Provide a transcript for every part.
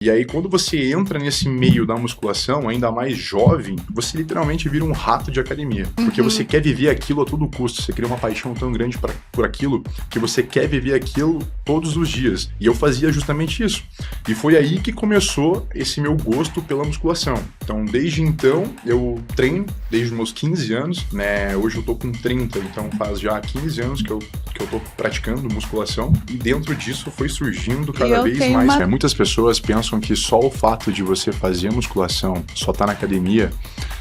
E aí, quando você entra nesse meio da musculação, ainda mais jovem, você literalmente vira um rato de academia. Porque você quer viver aquilo a todo custo. Você cria uma paixão tão grande por aquilo que você quer viver aquilo todos os dias. E eu fazia justamente isso. E foi aí que começou esse meu gosto pela musculação. Então, desde então, eu treino desde os meus 15 anos, né? Hoje eu tô com 30, então faz já 15 anos que eu tô praticando musculação. E dentro disso foi surgindo cada vez mais. Muitas pessoas pensam que só o fato de você fazer musculação, só estar na academia,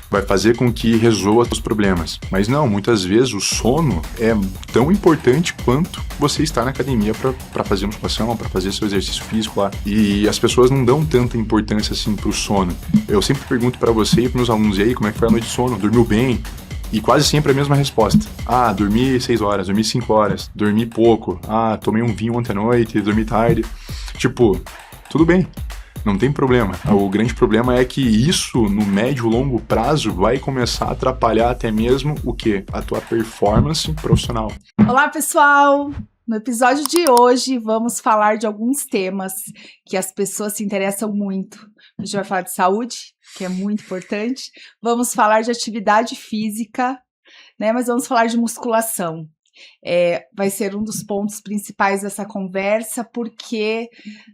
vai fazer com que resolva os problemas. Mas não, muitas vezes o sono é tão importante quanto você estar na academia para fazer musculação, para fazer seu exercício físico lá. E as pessoas não dão tanta importância assim pro sono. Eu sempre pergunto para você e pros meus alunos, e aí, como é que foi a noite de sono? Dormiu bem? E quase sempre a mesma resposta. Ah, dormi 6 horas, dormi 5 horas, dormi pouco. Ah, tomei um vinho ontem à noite, dormi tarde. Tipo, tudo bem. Não tem problema. O grande problema é que isso, no médio e longo prazo, vai começar a atrapalhar até mesmo o quê? A tua performance profissional. Olá, pessoal! No episódio de hoje, vamos falar de alguns temas que as pessoas se interessam muito. A gente vai falar de saúde, que é muito importante. Vamos falar de atividade física, né? Mas vamos falar de musculação. Vai ser um dos pontos principais dessa conversa, porque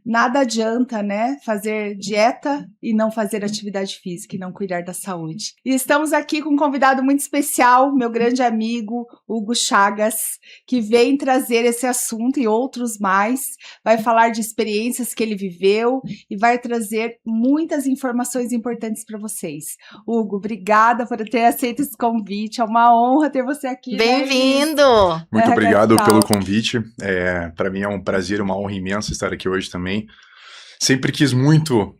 nada adianta, né, fazer dieta e não fazer atividade física e não cuidar da saúde. E estamos aqui com um convidado muito especial, meu grande amigo Hugo Chagas, que vem trazer esse assunto e outros mais, vai falar de experiências que ele viveu e vai trazer muitas informações importantes para vocês. Hugo, obrigada por ter aceito esse convite, é uma honra ter você aqui. Bem-vindo! Muito obrigado pelo convite. Para mim é um prazer, uma honra imensa estar aqui hoje também. Sempre quis muito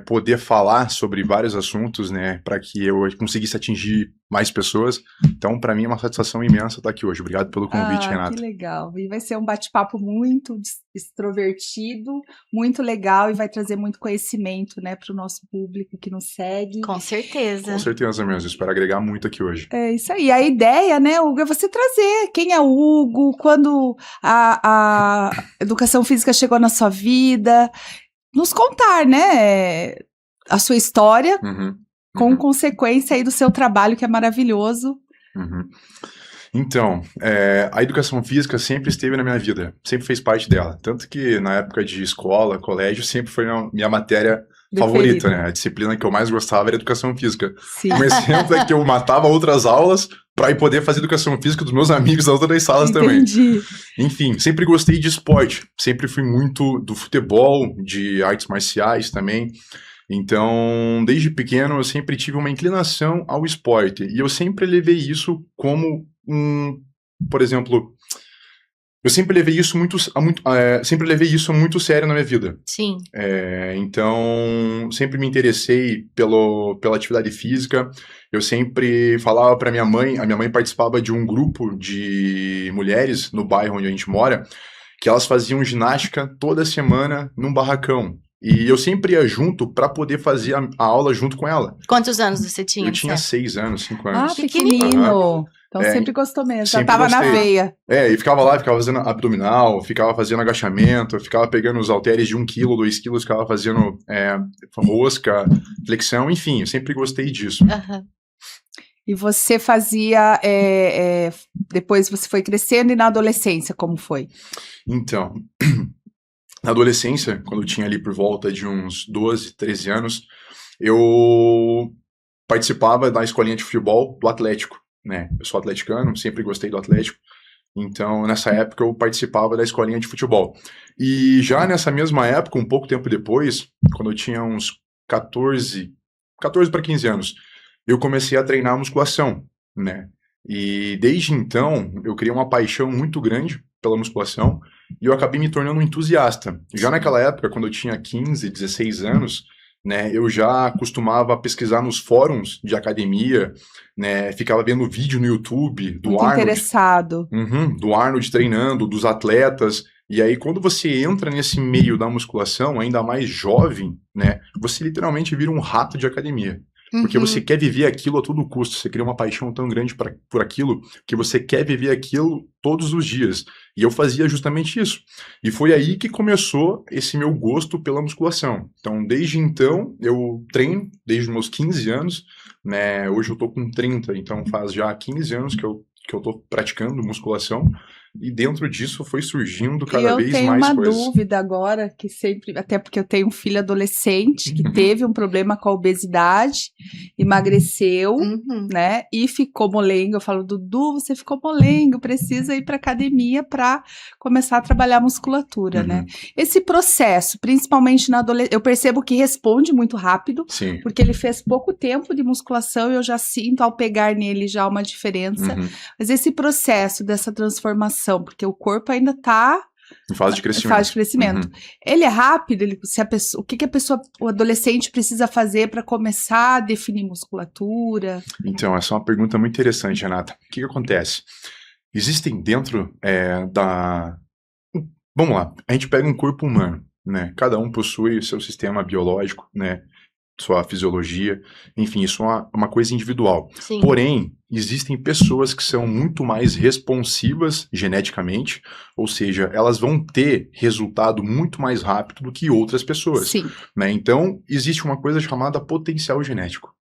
poder falar sobre vários assuntos, né, para que eu conseguisse atingir mais pessoas. Então, para mim é uma satisfação imensa estar aqui hoje. Obrigado pelo convite, Renata. Que legal. E vai ser um bate-papo muito extrovertido, muito legal e vai trazer muito conhecimento, né, para o nosso público que nos segue. Com certeza. Com certeza mesmo. Espero agregar muito aqui hoje. É isso aí. A ideia, né, Hugo, é você trazer quem é o Hugo, quando a educação física chegou na sua vida, nos contar, né, a sua história, com consequência aí do seu trabalho, que é maravilhoso. Então, a educação física sempre esteve na minha vida, sempre fez parte dela. Tanto que na época de escola, colégio, sempre foi a minha matéria favorita, né? A disciplina que eu mais gostava era educação física. Sim. Um exemplo é que eu matava outras aulas para ir poder fazer educação física dos meus amigos das outras salas também. Enfim, sempre gostei de esporte, sempre fui muito do futebol, de artes marciais também. Então, desde pequeno, eu sempre tive uma inclinação ao esporte. E eu sempre levei isso como por exemplo, eu sempre levei isso muito sério na minha vida. Sim. Então, sempre me interessei pela atividade física. Eu sempre falava para minha mãe, a minha mãe participava de um grupo de mulheres no bairro onde a gente mora, que elas faziam ginástica toda semana num barracão. E eu sempre ia junto para poder fazer a aula junto com ela. Quantos anos você tinha? Eu tinha 6 anos, 5 anos. Ah, pequenino. Então sempre gostou mesmo, já tava na veia. E ficava lá, ficava fazendo abdominal, ficava fazendo agachamento, ficava pegando os halteres de 1 quilo, 2 quilos, ficava fazendo rosca, flexão, enfim, eu sempre gostei disso. E você fazia, depois você foi crescendo e na adolescência, como foi? Então, na adolescência, quando eu tinha ali por volta de uns 12, 13 anos, eu participava da escolinha de futebol do Atlético, né? Eu sou atleticano, sempre gostei do Atlético, então nessa época eu participava da escolinha de futebol. E já nessa mesma época, um pouco tempo depois, quando eu tinha uns 14 para 15 anos, eu comecei a treinar musculação, né? E desde então, eu criei uma paixão muito grande pela musculação e eu acabei me tornando um entusiasta. Já naquela época, quando eu tinha 15, 16 anos, né, eu já costumava pesquisar nos fóruns de academia, né, ficava vendo vídeo no YouTube do muito Arnold. Interessado. Do Arnold treinando, dos atletas. E aí, quando você entra nesse meio da musculação, ainda mais jovem, né, você literalmente vira um rato de academia. Porque Uhum. você quer viver aquilo a todo custo. Você cria uma paixão tão grande por aquilo que você quer viver aquilo todos os dias. E eu fazia justamente isso. E foi aí que começou esse meu gosto pela musculação. Então, desde então, eu treino, desde os meus 15 anos, né? Hoje eu tô com 30, então faz já 15 anos que eu tô praticando musculação. E dentro disso foi surgindo E cada eu vez tenho mais uma coisas. dúvida agora, que sempre, até porque eu tenho um filho adolescente que Uhum. teve um problema com a obesidade, emagreceu, Uhum. né? E ficou molengo. Eu falo, Dudu, você ficou molengo, precisa ir para academia para começar a trabalhar a musculatura, Uhum. né? Esse processo, principalmente na adolescência, eu percebo que responde muito rápido, Sim. porque ele fez pouco tempo de musculação e eu já sinto ao pegar nele já uma diferença. Uhum. Mas esse processo dessa transformação, porque o corpo ainda está Em fase de em crescimento. fase de crescimento. Uhum. Ele é rápido? O que a pessoa, o adolescente precisa fazer para começar a definir musculatura? Então, essa é uma pergunta muito interessante, Renata. O que acontece? Existem dentro da... Vamos lá, a gente pega um corpo humano, né? Cada um possui o seu sistema biológico, né? Sua fisiologia, enfim, isso é uma coisa individual. Sim. Porém, existem pessoas que são muito mais responsivas geneticamente, ou seja, elas vão ter resultado muito mais rápido do que outras pessoas, Sim. né? Então, existe uma coisa chamada potencial genético.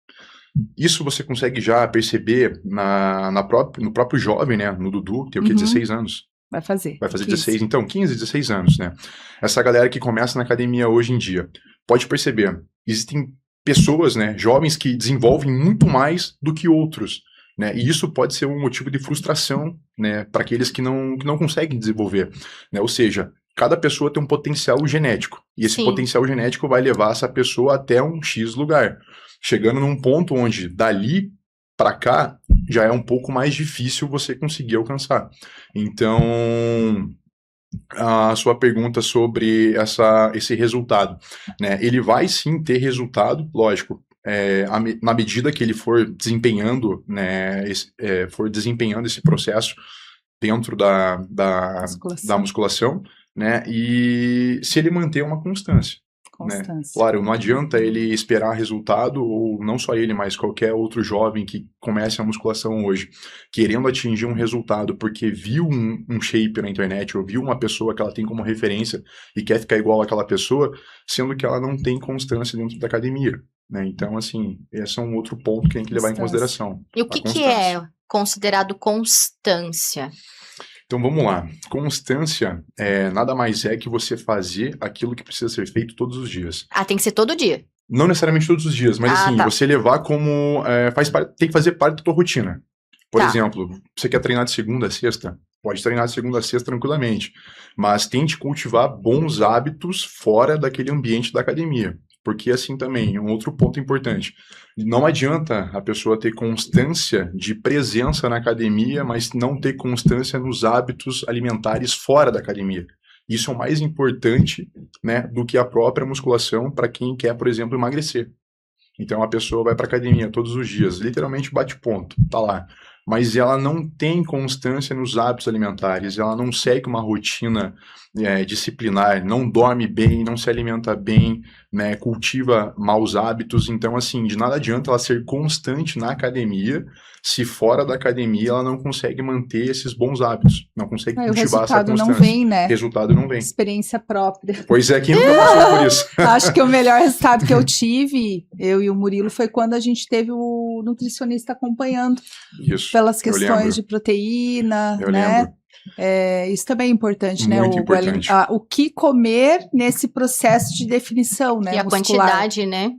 Isso você consegue já perceber no próprio jovem, né? No Dudu, que tem o quê? Uhum. 16 anos. Vai fazer. Vai fazer 15. 16, então, 15, 16 anos, né? Essa galera que começa na academia hoje em dia, pode perceber, existem pessoas, né, jovens que desenvolvem muito mais do que outros, né? E isso pode ser um motivo de frustração, né, para aqueles que não conseguem desenvolver, né? Ou seja, cada pessoa tem um potencial genético, e esse Sim. potencial genético vai levar essa pessoa até um X lugar, chegando num ponto onde dali para cá já é um pouco mais difícil você conseguir alcançar. Então, a sua pergunta sobre esse resultado, né? Ele vai sim ter resultado, lógico, na medida que ele for desempenhando, né, for desempenhando esse processo dentro da musculação, né? E se ele manter uma constância. Né? Claro, não adianta ele esperar resultado, ou não só ele, mas qualquer outro jovem que comece a musculação hoje, querendo atingir um resultado porque viu um shape na internet, ou viu uma pessoa que ela tem como referência e quer ficar igual àquela pessoa, sendo que ela não tem constância dentro da academia. Né? Então, assim, esse é um outro ponto que tem que levar em consideração. E o que é considerado constância? Então vamos lá. Constância nada mais é que você fazer aquilo que precisa ser feito todos os dias. Ah, tem que ser todo dia. Não necessariamente todos os dias, mas assim, tá. você levar como... tem que fazer parte da tua rotina. Por Tá. exemplo, você quer treinar de segunda a sexta? Pode treinar de segunda a sexta tranquilamente. Mas tente cultivar bons hábitos fora daquele ambiente da academia. Porque assim também, um outro ponto importante. Não adianta a pessoa ter constância de presença na academia, mas não ter constância nos hábitos alimentares fora da academia. Isso é o mais importante, né, do que a própria musculação para quem quer, por exemplo, emagrecer. Então a pessoa vai para academia todos os dias, literalmente bate ponto, tá lá. Mas ela não tem constância nos hábitos alimentares, ela não segue uma rotina disciplinar, não dorme bem, não se alimenta bem, né, cultiva maus hábitos. Então, assim, de nada adianta ela ser constante na academia, se fora da academia ela não consegue manter esses bons hábitos, não consegue cultivar essa constância. O resultado não vem, né? Resultado não vem. Experiência própria. Pois é, quem nunca passou por isso? Acho que o melhor resultado que eu tive, eu e o Murilo, foi quando a gente teve o nutricionista acompanhando. Isso. Pelas questões de proteína, eu né? Lembro. Isso também é importante, né? Muito importante. O que comer nesse processo de definição, né? E a muscular. quantidade, né?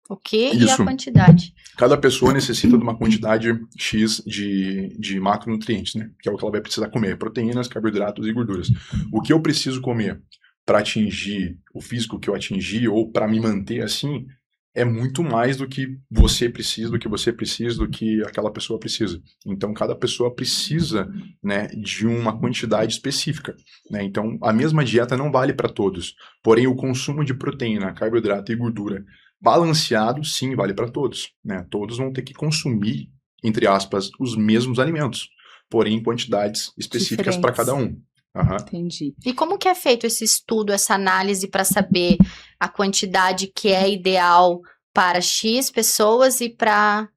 O que Isso. E a quantidade. Cada pessoa necessita de uma quantidade X de macronutrientes, né? Que é o que ela vai precisar comer: proteínas, carboidratos e gorduras. O que eu preciso comer para atingir o físico que eu atingi, ou para me manter assim, é muito mais do que você precisa, do que aquela pessoa precisa. Então, cada pessoa precisa, né, de uma quantidade específica. Né? Então, a mesma dieta não vale para todos. Porém, o consumo de proteína, carboidrato e gordura balanceado, sim, vale para todos. Né? Todos vão ter que consumir, entre aspas, os mesmos alimentos, porém em quantidades específicas para cada um. Uhum. Entendi. E como que é feito esse estudo, essa análise para saber a quantidade que é ideal para X pessoas e para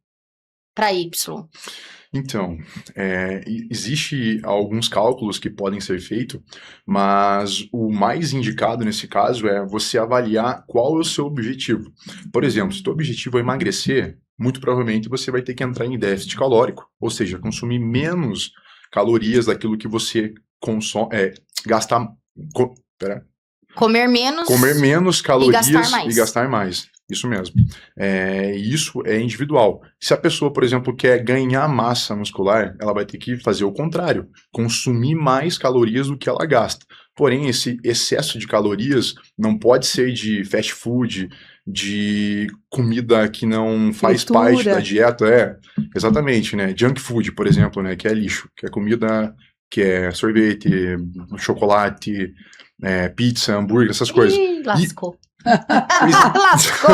Y? Então, existe alguns cálculos que podem ser feitos, mas o mais indicado nesse caso é você avaliar qual é o seu objetivo. Por exemplo, se o seu objetivo é emagrecer, muito provavelmente você vai ter que entrar em déficit calórico, ou seja, consumir menos calorias daquilo que você consome, gastar, Comer menos calorias e e gastar mais. Isso mesmo. Isso é individual. Se a pessoa, por exemplo, quer ganhar massa muscular, ela vai ter que fazer o contrário, consumir mais calorias do que ela gasta. Porém, esse excesso de calorias não pode ser de fast food, de comida que não faz parte da dieta. Exatamente, né? Junk food, por exemplo, né? Que é lixo, que é comida, que é sorvete, chocolate, pizza, hambúrguer, essas coisas. Ih, lascou. Lascou.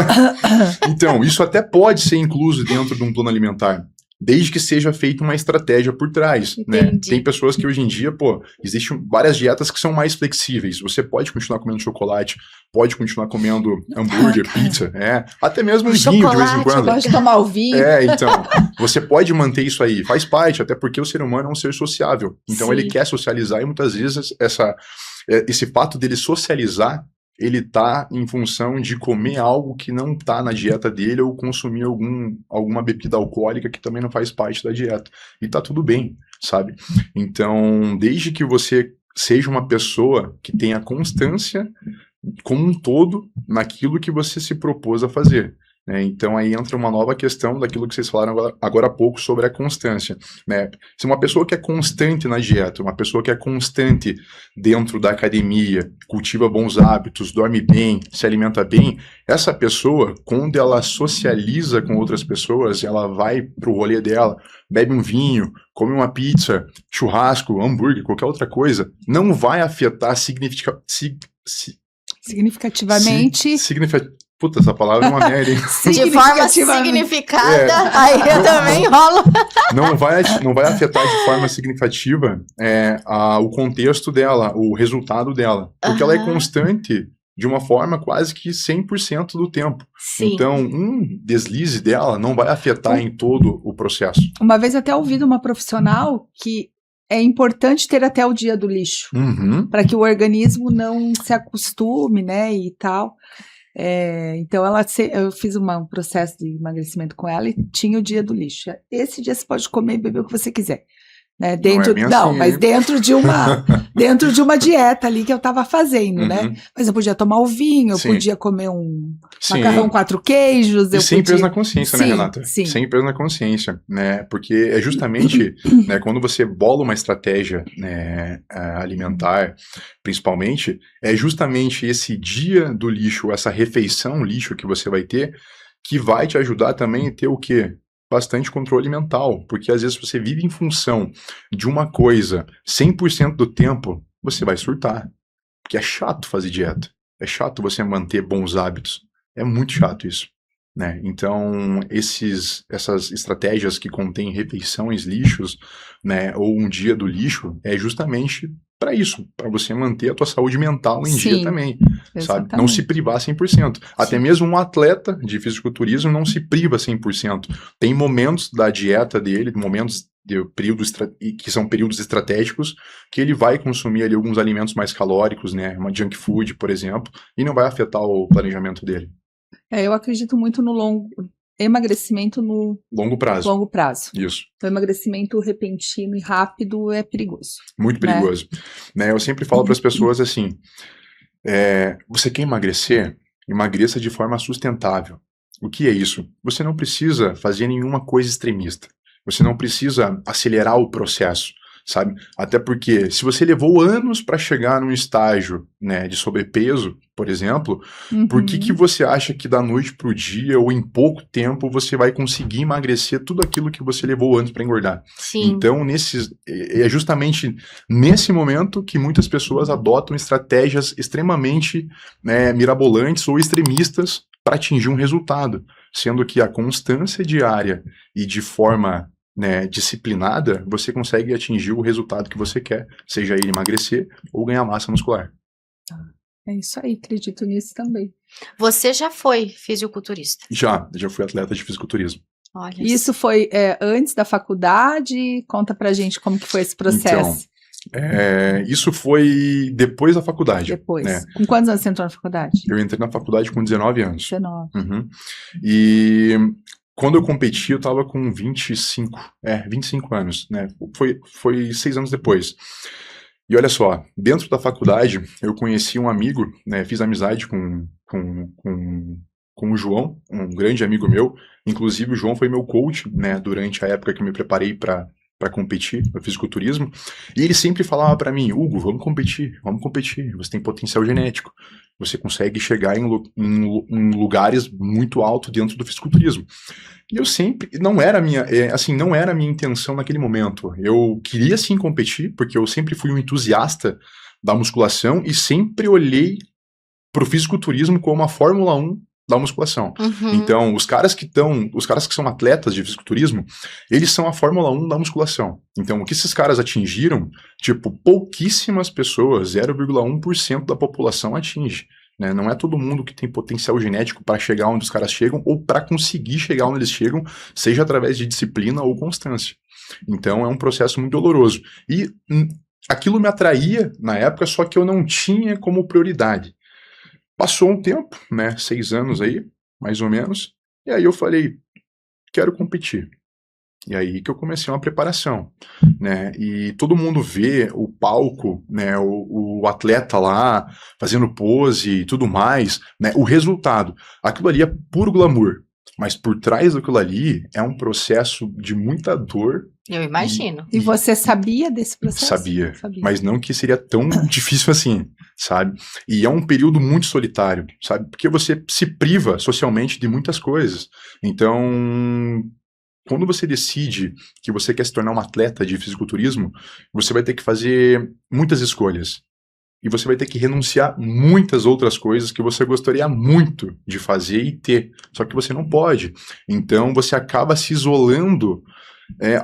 Então, isso até pode ser incluso dentro de um plano alimentar, desde que seja feita uma estratégia por trás, né? Tem pessoas que hoje em dia, existem várias dietas que são mais flexíveis. Você pode continuar comendo chocolate, pode continuar comendo hambúrguer, pizza, até mesmo um vinho de vez em quando. Pode tomar o vinho. Então, você pode manter isso aí, faz parte, até porque o ser humano é um ser sociável. Então, ele quer socializar e muitas vezes esse fato dele socializar, ele tá em função de comer algo que não tá na dieta dele ou consumir alguma bebida alcoólica que também não faz parte da dieta. E tá tudo bem, sabe? Então, desde que você seja uma pessoa que tenha constância como um todo naquilo que você se propôs a fazer. Então aí entra uma nova questão daquilo que vocês falaram agora há pouco sobre a constância, né? Se uma pessoa que é constante na dieta, uma pessoa que é constante dentro da academia, cultiva bons hábitos, dorme bem, se alimenta bem, essa pessoa, quando ela socializa com outras pessoas, ela vai pro rolê dela, bebe um vinho, come uma pizza, churrasco, hambúrguer, qualquer outra coisa, não vai afetar significativamente. Puta, essa palavra é uma merda, hein? De forma significada, aí eu também enrolo. Não vai afetar de forma significativa o contexto dela, o resultado dela. Porque ela é constante de uma forma quase que 100% do tempo. Sim. Então, um deslize dela não vai afetar em todo o processo. Uma vez até ouvi de uma profissional que é importante ter até o dia do lixo, para que o organismo não se acostume, né, e tal. Então eu fiz um processo de emagrecimento com ela e tinha o dia do lixo. Esse dia você pode comer e beber o que você quiser, né? Mas dentro de uma dieta ali que eu tava fazendo, né? Mas eu podia tomar o vinho, eu podia comer um macarrão 4 queijos. Sem peso na consciência, né, Renata? Sim. Sem peso na consciência, né? Porque é justamente né, quando você bola uma estratégia, né, alimentar, principalmente, é justamente esse dia do lixo, essa refeição lixo que você vai ter, que vai te ajudar também a ter o quê? Bastante controle mental, porque às vezes você vive em função de uma coisa 100% do tempo, você vai surtar, porque é chato fazer dieta, é chato você manter bons hábitos, é muito chato isso, né? Então essas estratégias que contêm refeições lixos, né, ou um dia do lixo, é justamente para isso, para você manter a tua saúde mental em dia também, sabe? Não se privar 100%. Até mesmo um atleta de fisiculturismo não se priva 100%. Tem momentos da dieta dele, momentos de períodos que são períodos estratégicos, que ele vai consumir ali alguns alimentos mais calóricos, né? Uma junk food, por exemplo, e não vai afetar o planejamento dele. Eu acredito muito no emagrecimento no longo prazo. Isso. Então, emagrecimento repentino e rápido é perigoso. Muito perigoso. Né? Eu sempre falo para as pessoas assim, você quer emagrecer? Emagreça de forma sustentável. O que é isso? Você não precisa fazer nenhuma coisa extremista. Você não precisa acelerar o processo, sabe? Até porque se você levou anos para chegar num estágio, né, de sobrepeso, por exemplo, por que você acha que da noite pro dia ou em pouco tempo você vai conseguir emagrecer tudo aquilo que você levou anos para engordar? Sim. Então, é justamente nesse momento que muitas pessoas adotam estratégias extremamente, né, mirabolantes ou extremistas para atingir um resultado, sendo que a constância diária e de forma, né, disciplinada, você consegue atingir o resultado que você quer, seja ele emagrecer ou ganhar massa muscular. É isso aí, acredito nisso também. Você já foi fisiculturista? Já fui atleta de fisiculturismo. Olha Isso foi antes da faculdade? Conta pra gente como que foi esse processo. Isso foi depois da faculdade. Depois. Né? Com quantos anos você entrou na faculdade? Eu entrei na faculdade com 19 anos. 19. Uhum. E quando eu competi, eu tava com 25 anos, né? Foi 6 anos depois. E olha só, dentro da faculdade, eu conheci um amigo, né? Fiz amizade com o João, um grande amigo meu. Inclusive, o João foi meu coach, né? Durante a época que eu me preparei para competir no fisiculturismo. E ele sempre falava para mim, Hugo, vamos competir, você tem potencial genético, você consegue chegar em lugares muito altos dentro do fisiculturismo. E eu sempre, não era a minha intenção naquele momento. Eu queria sim competir, porque eu sempre fui um entusiasta da musculação e sempre olhei pro fisiculturismo como a Fórmula 1 da musculação. Uhum. Então, os caras que são atletas de fisiculturismo, eles são a Fórmula 1 da musculação. Então, o que esses caras atingiram, pouquíssimas pessoas, 0,1% da população atinge. Né? Não é todo mundo que tem potencial genético para chegar onde os caras chegam ou para conseguir chegar onde eles chegam, seja através de disciplina ou constância. Então, é um processo muito doloroso. E aquilo me atraía na época, só que eu não tinha como prioridade. Passou um tempo, né, 6 anos aí, mais ou menos, e aí eu falei, quero competir. E aí que eu comecei uma preparação, né, e todo mundo vê o palco, né, o atleta lá, fazendo pose e tudo mais, né, o resultado. Aquilo ali é puro glamour, mas por trás daquilo ali é um processo de muita dor. Eu imagino. E você sabia desse processo? Sabia, mas não que seria tão difícil assim, sabe? E é um período muito solitário, sabe? Porque você se priva socialmente de muitas coisas. Então, quando você decide que você quer se tornar um atleta de fisiculturismo, você vai ter que fazer muitas escolhas. E você vai ter que renunciar muitas outras coisas que você gostaria muito de fazer e ter. Só que você não pode. Então, você acaba se isolando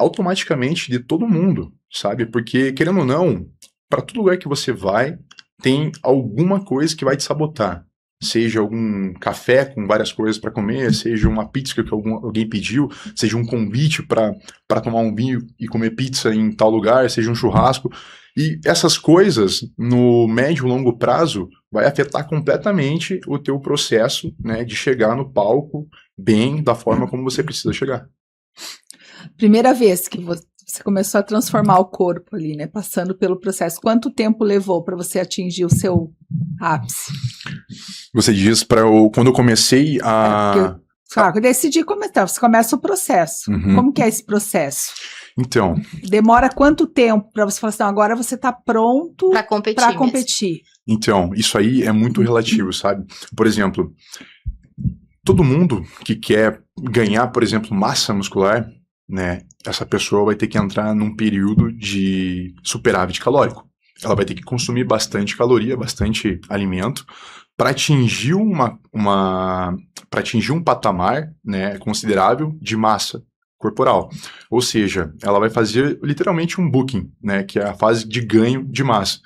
automaticamente de todo mundo, sabe? Porque, querendo ou não, para todo lugar que você vai, tem alguma coisa que vai te sabotar. Seja algum café com várias coisas para comer, seja uma pizza que alguém pediu, seja um convite para tomar um vinho e comer pizza em tal lugar, seja um churrasco. E essas coisas, no médio e longo prazo, vai afetar completamente o teu processo, né, de chegar no palco bem, da forma como você precisa chegar. Primeira vez que você começou a transformar o corpo ali, né? Passando pelo processo. Quanto tempo levou para você atingir o seu ápice? Você diz quando eu comecei a... Claro, eu decidi começar. Você começa o processo. Uhum. Como que é esse processo? Então... Demora quanto tempo para você falar assim, agora você está pronto para competir? Então, isso aí é muito relativo, sabe? Por exemplo, todo mundo que quer ganhar, por exemplo, massa muscular, né, essa pessoa vai ter que entrar num período de superávit calórico. Ela vai ter que consumir bastante caloria, bastante alimento, para atingir para atingir um patamar, né, considerável de massa corporal. Ou seja, ela vai fazer literalmente um booking, né, que é a fase de ganho de massa.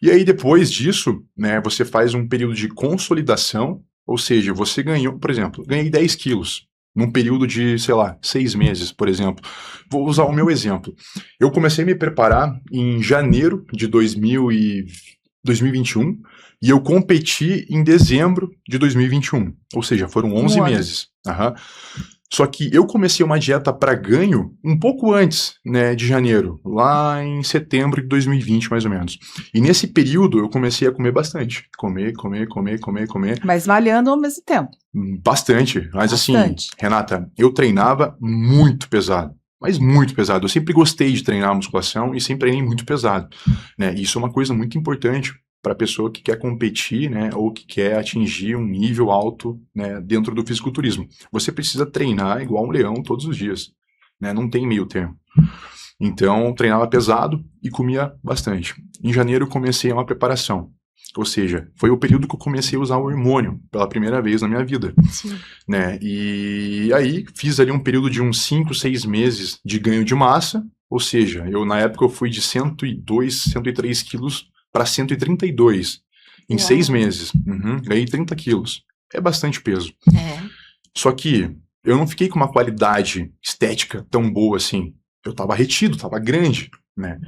E aí depois disso, né, você faz um período de consolidação, ou seja, você ganhou, por exemplo, ganhei 10 quilos. Num período de, 6 meses, por exemplo. Vou usar o meu exemplo. Eu comecei a me preparar em janeiro de 2021 e eu competi em dezembro de 2021. Ou seja, foram 11 meses. Uhum. Só que eu comecei uma dieta para ganho um pouco antes, né, de janeiro, lá em setembro de 2020, mais ou menos. E nesse período eu comecei a comer bastante. Comer. Mas malhando ao mesmo tempo. Bastante. Mas assim, Renata, eu treinava muito pesado. Mas muito pesado. Eu sempre gostei de treinar musculação e sempre treinei muito pesado. Né? Isso é uma coisa muito importante para a pessoa que quer competir, né, ou que quer atingir um nível alto, né, dentro do fisiculturismo. Você precisa treinar igual um leão todos os dias, né, não tem meio termo. Então, treinava pesado e comia bastante. Em janeiro, comecei uma preparação. Ou seja, foi o período que eu comecei a usar o hormônio pela primeira vez na minha vida. Sim. Né, e aí, fiz ali um período de uns 5, 6 meses de ganho de massa. Ou seja, na época eu fui de 102, 103 quilos para 132. Em Uau. 6 meses. Ganhei 30 quilos. É bastante peso. É. Só que eu não fiquei com uma qualidade estética tão boa assim. Eu tava retido, tava grande, né?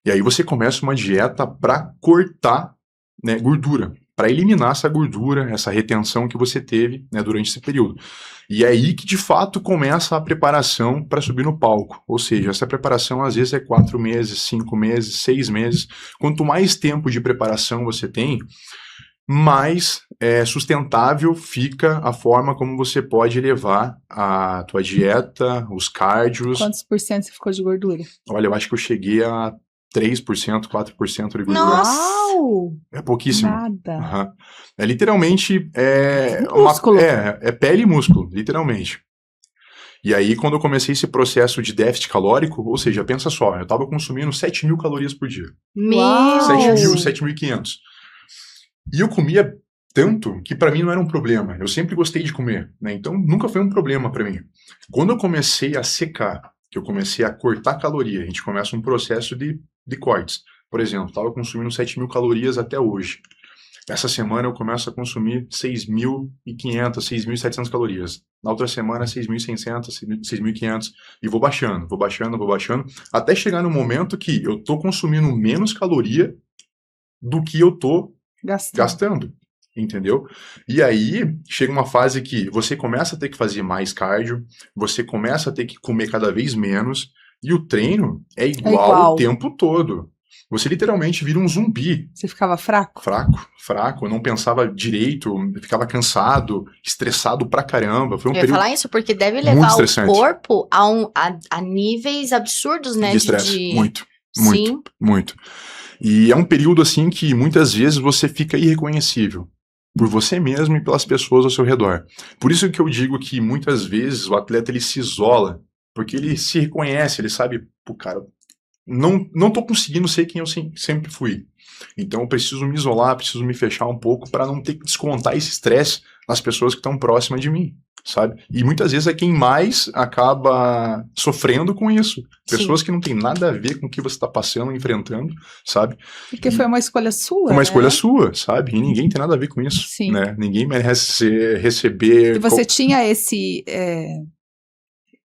E aí você começa uma dieta para cortar, né, gordura, para eliminar essa gordura, essa retenção que você teve, né, durante esse período. E é aí que de fato começa a preparação para subir no palco. Ou seja, essa preparação às vezes é 4 meses, 5 meses, 6 meses. Quanto mais tempo de preparação você tem, mais sustentável fica a forma como você pode levar a tua dieta, os cardios. Quantos por cento você ficou de gordura? Olha, eu acho que eu cheguei a 3%, 4% de gordura. Nossa! Uau! É pouquíssimo. Nada. Aham. É literalmente Músculo. é pele e músculo, literalmente. E aí, quando eu comecei esse processo de déficit calórico, ou seja, pensa só, eu estava consumindo 7.000 calorias por dia. Meu Uau! 7.000, Deus. 7.500. E eu comia tanto que para mim não era um problema. Eu sempre gostei de comer, né? Então nunca foi um problema para mim. Quando eu comecei a secar, que eu comecei a cortar caloria, a gente começa um processo de cortes. Por exemplo, estava consumindo 7.000 calorias até hoje. Essa semana eu começo a consumir 6.500, 6.700 calorias. Na outra semana, 6.600, 6.500. E vou baixando, até chegar no momento que eu tô consumindo menos caloria do que eu tô gastando, entendeu? E aí chega uma fase que você começa a ter que fazer mais cardio, você começa a ter que comer cada vez menos, e o treino é igual o tempo todo. Você literalmente vira um zumbi. Você ficava fraco? Fraco, eu não pensava direito, ficava cansado, estressado pra caramba. Foi um Eu ia período falar isso porque deve muito levar o estressante. corpo a níveis absurdos, né? De estresse, muito, Sim. muito. E é um período assim que muitas vezes você fica irreconhecível por você mesmo e pelas pessoas ao seu redor. Por isso que eu digo que muitas vezes o atleta ele se isola, porque ele se reconhece, ele sabe, pô, cara, não tô conseguindo ser quem eu sempre fui. Então eu preciso me isolar, preciso me fechar um pouco para não ter que descontar esse estresse nas pessoas que estão próximas de mim, sabe? E muitas vezes é quem mais acaba sofrendo com isso. Pessoas que não tem nada a ver com o que você está passando, enfrentando, sabe? Porque foi uma escolha sua, Foi uma escolha né? sua, sabe? E ninguém tem nada a ver com isso, Sim. né? Ninguém merece receber... E você tinha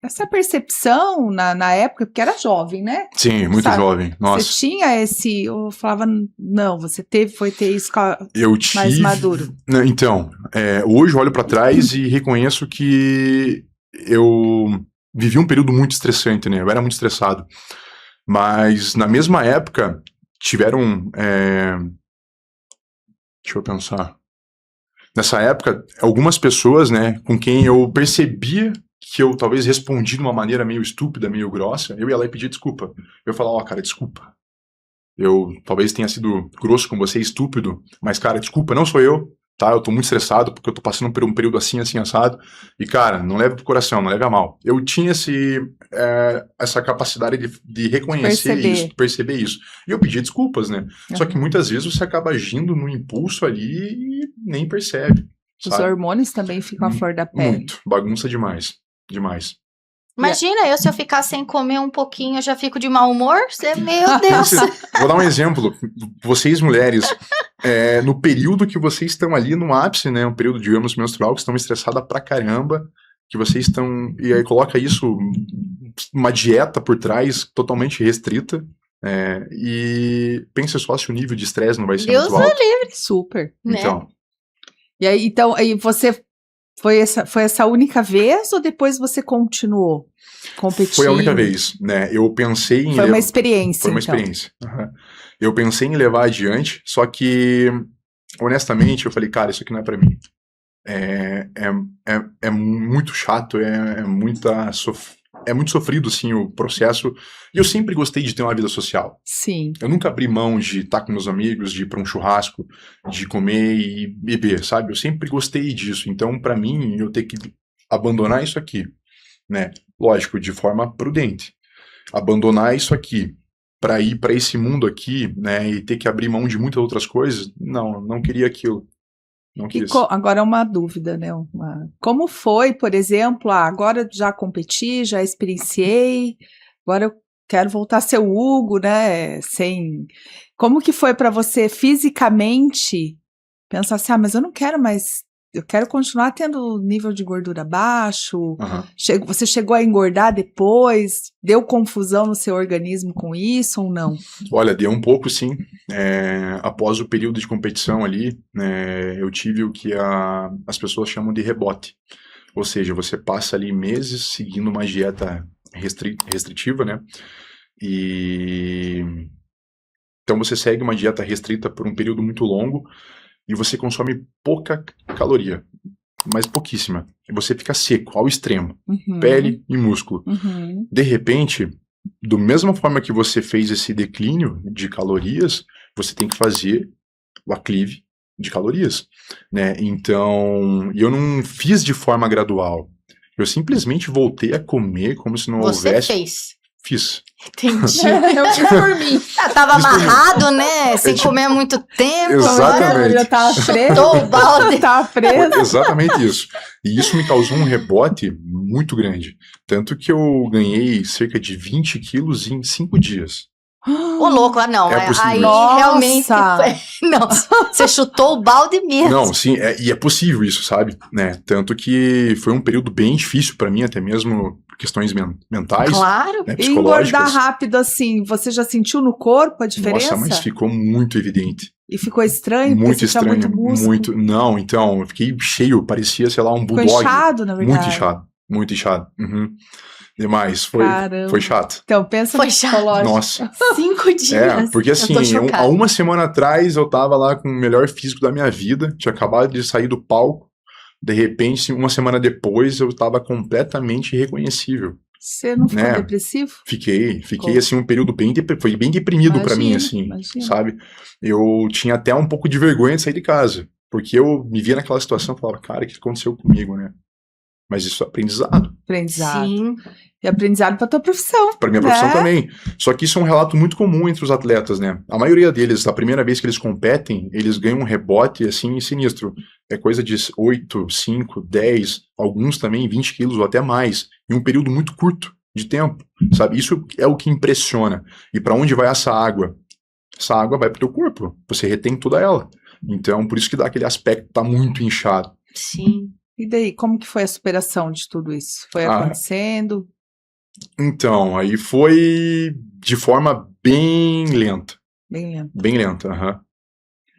essa percepção na época, porque era jovem, né? Sim, muito Sabe? jovem. Nossa, Você tinha eu falava, não, você foi ter isso eu mais tive... maduro. Não, então, hoje eu olho para trás e reconheço que eu vivi um período muito estressante, né? Eu era muito estressado. Mas na mesma época tiveram... Deixa eu pensar. Nessa época, algumas pessoas, né, com quem eu percebia que eu talvez respondi de uma maneira meio estúpida, meio grossa, eu ia lá e pedia desculpa. Eu falava, cara, desculpa. Eu talvez tenha sido grosso com você, estúpido, mas, cara, desculpa, não sou eu, tá? Eu tô muito estressado porque eu tô passando por um período assim, assado. E, cara, não leva pro coração, não leva a mal. Eu tinha essa capacidade de reconhecer isso, de perceber isso. E eu pedia desculpas, né? Só que muitas vezes você acaba agindo no impulso ali e nem percebe. Os sabe? hormônios também ficam à flor da pele. Muito. Bagunça demais. Demais. Imagina, se eu ficar sem comer um pouquinho, eu já fico de mau humor? Meu Deus! Vou dar um exemplo. Vocês, mulheres, no período que vocês estão ali no ápice, né? Um período, digamos, menstrual, que estão estressadas pra caramba, que vocês estão... E aí coloca isso, uma dieta por trás, totalmente restrita. E pensa só se o nível de estresse não vai ser Deus muito alto. Livre. Super. Né? Então, E aí, então, aí você... Foi essa única vez ou depois você continuou competindo? foi a única vez, né? Eu pensei em... Foi uma experiência, Foi uma então. experiência. Uhum. Eu pensei em levar adiante, só que, honestamente, eu falei, cara, isso aqui não é pra mim. É muito chato, é muito sofrido, assim, o processo. E eu sempre gostei de ter uma vida social. Sim. Eu nunca abri mão de estar com meus amigos, de ir para um churrasco, de comer e beber, sabe? Eu sempre gostei disso. Então, para mim, eu ter que abandonar isso aqui, né? Lógico, de forma prudente. Abandonar isso aqui para ir para esse mundo aqui, né? E ter que abrir mão de muitas outras coisas, não queria aquilo. Não quis. Agora é uma dúvida, né? Como foi, por exemplo, agora já competi, já experienciei, agora eu quero voltar a ser o Hugo, né? Sem. Como que foi para você fisicamente pensar assim, mas eu não quero mais. Eu quero continuar tendo nível de gordura baixo. Aham. Você chegou a engordar depois? Deu confusão no seu organismo com isso ou não? Olha, deu um pouco sim. Após o período de competição ali, eu tive o que as pessoas chamam de rebote. Ou seja, você passa ali meses seguindo uma dieta restritiva, né? Então você segue uma dieta restrita por um período muito longo e você consome pouca caloria, mas pouquíssima. E você fica seco, ao extremo, pele e músculo. De repente, da mesma forma que você fez esse declínio de calorias, você tem que fazer o aclive de calorias, né? Então, eu não fiz de forma gradual. Eu simplesmente voltei a comer como se não Você houvesse... fez. Fiz. Entendi. Eu fiz por mim. Tava amarrado, né? Sem tipo, comer há muito tempo. Exatamente. Agora Eu tava preso. chutou o balde. Tava preso. Exatamente isso. E isso me causou um rebote muito grande. Tanto que eu ganhei cerca de 20 quilos em 5 dias. Ô, louco, não. É possível. Aí Nossa. realmente foi. Não, você chutou o balde mesmo. Não, sim, e é possível isso, sabe? Né? Tanto que foi um período bem difícil pra mim, até mesmo por questões mentais, Claro. né, E engordar psicológicas. rápido assim, você já sentiu no corpo a diferença? Nossa, mas ficou muito evidente. E ficou estranho? porque Muito você tinha estranho, muito músculo? muito. Não, então, eu fiquei cheio, parecia, sei lá, um Ficou bulldog. inchado, na verdade. Muito inchado. Uhum. Demais, Caramba. foi chato. Então, pensa Foi no chato. psicológico. Nossa. 5 dias. Porque assim, Eu tô chocada. há uma semana atrás eu tava lá com o melhor físico da minha vida, tinha acabado de sair do palco, de repente, uma semana depois, eu tava completamente irreconhecível. Você não ficou Né? depressivo? Fiquei Ficou. assim, um período foi bem deprimido pra mim, Imagino, assim, imagino. sabe? Eu tinha até um pouco de vergonha de sair de casa, porque eu me via naquela situação e falava, cara, o que aconteceu comigo, né? Mas isso é aprendizado. Aprendizado. Sim. E aprendizado pra tua profissão. Pra minha profissão né? também. Só que isso é um relato muito comum entre os atletas, né? A maioria deles, a primeira vez que eles competem, eles ganham um rebote, assim, sinistro. É coisa de 8, 5, 10, alguns também 20 quilos ou até mais, em um período muito curto de tempo, sabe? Isso é o que impressiona. E pra onde vai essa água? Essa água vai pro teu corpo. Você retém toda ela. Então, por isso que dá aquele aspecto, tá muito inchado. Sim. E daí, como que foi a superação de tudo isso? Foi Ah. acontecendo? Então, aí foi de forma bem lenta. Bem lento. Bem lenta, aham.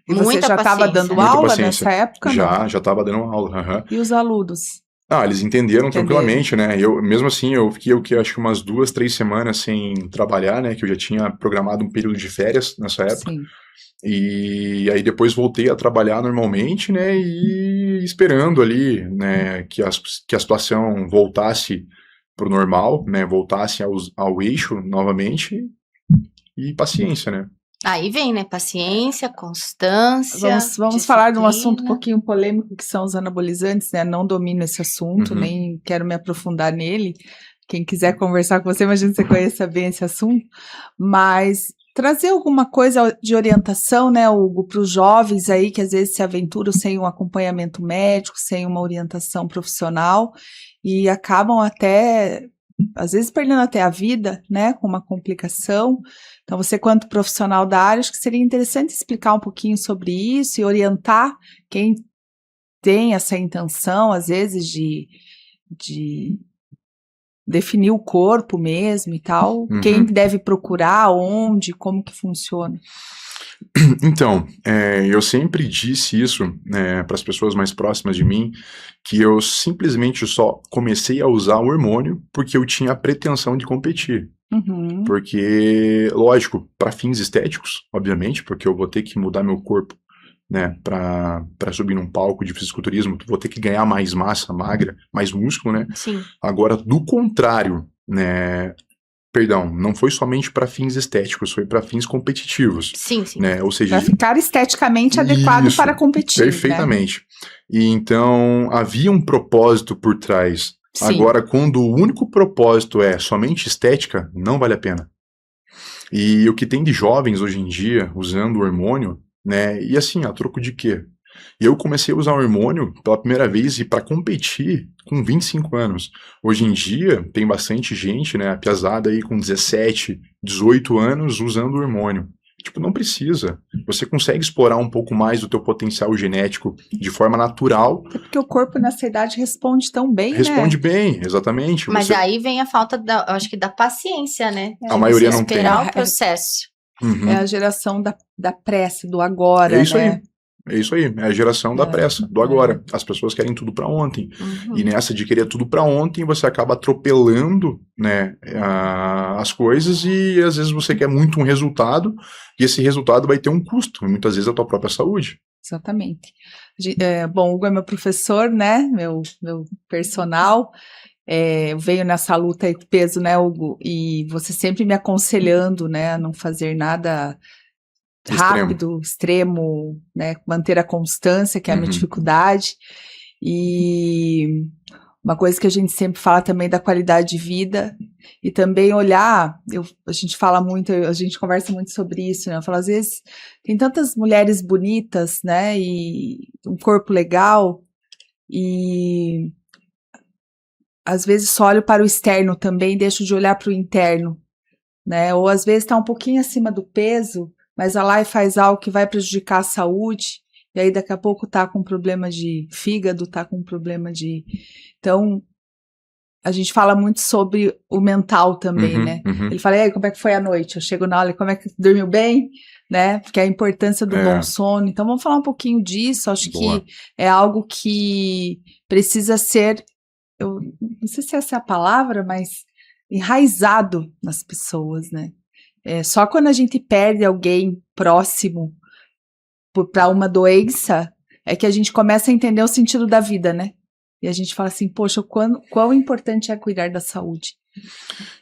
E você Muita já estava paciência. dando Muita aula paciência. nessa época? Não? Já tava dando aula, aham. E os alunos? Eles entenderam tranquilamente, né? Mesmo assim, eu fiquei acho que umas 2, 3 semanas sem trabalhar, né? Que eu já tinha programado um período de férias nessa época. Sim. E aí depois voltei a trabalhar normalmente, né? E esperando ali, né? Que a situação voltasse pro normal, né? Voltasse ao eixo novamente. E paciência, né? Aí vem, né? Paciência, constância. Vamos falar de um assunto um disciplina. pouquinho polêmico, que são os anabolizantes, né? Não domino esse assunto, Uhum. nem quero me aprofundar nele. Quem quiser conversar com você, imagino que você conheça bem esse assunto. Mas trazer alguma coisa de orientação, né, Hugo, para os jovens aí que às vezes se aventuram sem um acompanhamento médico, sem uma orientação profissional e acabam até, às vezes, perdendo até a vida, né, com uma complicação. Então, você, quanto profissional da área, acho que seria interessante explicar um pouquinho sobre isso e orientar quem tem essa intenção, às vezes, de definir o corpo mesmo e tal. Uhum. Quem deve procurar, onde, como que funciona. Então, eu sempre disse isso, né, para as pessoas mais próximas de mim, que eu simplesmente só comecei a usar o hormônio porque eu tinha a pretensão de competir. Uhum. Porque, lógico, para fins estéticos, obviamente, porque eu vou ter que mudar meu corpo, né, para subir num palco de fisiculturismo, vou ter que ganhar mais massa magra, mais músculo, né? Sim. Agora, do contrário, né, perdão, não foi somente para fins estéticos, foi para fins competitivos, Sim, sim. né? Ou seja, Para ficar esteticamente adequado Isso, para competir. perfeitamente. E então havia um propósito por trás. Sim. Agora, quando o único propósito é somente estética, não vale a pena. E o que tem de jovens hoje em dia usando o hormônio, né? E assim, a troco de quê? E eu comecei a usar hormônio pela primeira vez e para competir com 25 anos. Hoje em dia, tem bastante gente, né, a piazada aí com 17, 18 anos usando hormônio. Tipo, não precisa. Você consegue explorar um pouco mais do teu potencial genético de forma natural. É porque o corpo nessa idade responde tão bem, Responde né? bem, exatamente. Mas Você- aí vem a falta, eu acho que da paciência, né? A maioria Você não tem. esperar o processo. Uhum. É a geração da pressa, do agora, É isso né? aí. É isso aí. É a geração da pressa, do agora. As pessoas querem tudo para ontem. Uhum. E nessa de querer tudo para ontem, você acaba atropelando, né, as coisas e às vezes você quer muito um resultado e esse resultado vai ter um custo, e muitas vezes a tua própria saúde. Exatamente. Bom, o Hugo é meu professor, né? Meu personal. Eu venho nessa luta aí com peso, né, Hugo? E você sempre me aconselhando, né, a não fazer nada rápido, extremo, né? Manter a constância, que é a minha dificuldade. E uma coisa que a gente sempre fala também da qualidade de vida e também olhar, a gente fala muito, a gente conversa muito sobre isso, né? Eu falo, às vezes tem tantas mulheres bonitas, né? E um corpo legal e às vezes só olho para o externo também, deixo de olhar para o interno, né? Ou às vezes está um pouquinho acima do peso, mas vai lá e faz algo que vai prejudicar a saúde, e aí daqui a pouco tá com problema de fígado, tá com problema de... Então, a gente fala muito sobre o mental também, né? Ele fala, e aí, como é que foi a noite? Eu chego na aula, como é que dormiu bem? Né? Porque a importância do bom sono. Então, vamos falar um pouquinho disso, acho que é algo que precisa ser, eu não sei se essa é a palavra, mas enraizado nas pessoas, né? Só quando a gente perde alguém próximo para uma doença é que a gente começa a entender o sentido da vida, né? E a gente fala assim, poxa, quão importante é cuidar da saúde.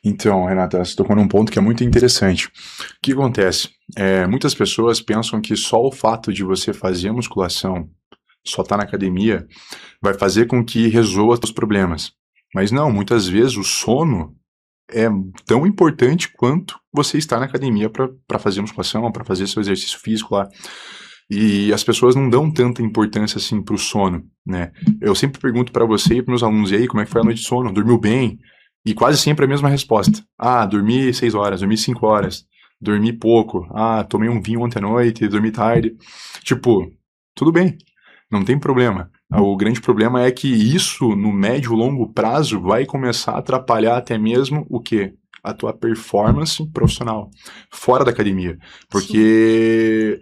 Então, Renata, você tocou num ponto que é muito interessante. O que acontece? Muitas pessoas pensam que só o fato de você fazer a musculação, só estar na academia, vai fazer com que resolva os problemas. Mas não, muitas vezes o sono é tão importante quanto você estar na academia para fazer musculação, para fazer seu exercício físico lá. E as pessoas não dão tanta importância assim pro sono, né? Eu sempre pergunto para você e para meus alunos, e aí, como é que foi a noite de sono? Dormiu bem? E quase sempre a mesma resposta. Ah, dormi 6 horas, dormi 5 horas, dormi pouco. Ah, tomei um vinho ontem à noite, dormi tarde. Tipo, tudo bem, não tem problema. O grande problema é que isso, no médio e longo prazo, vai começar a atrapalhar até mesmo o quê? A tua performance profissional, fora da academia. Porque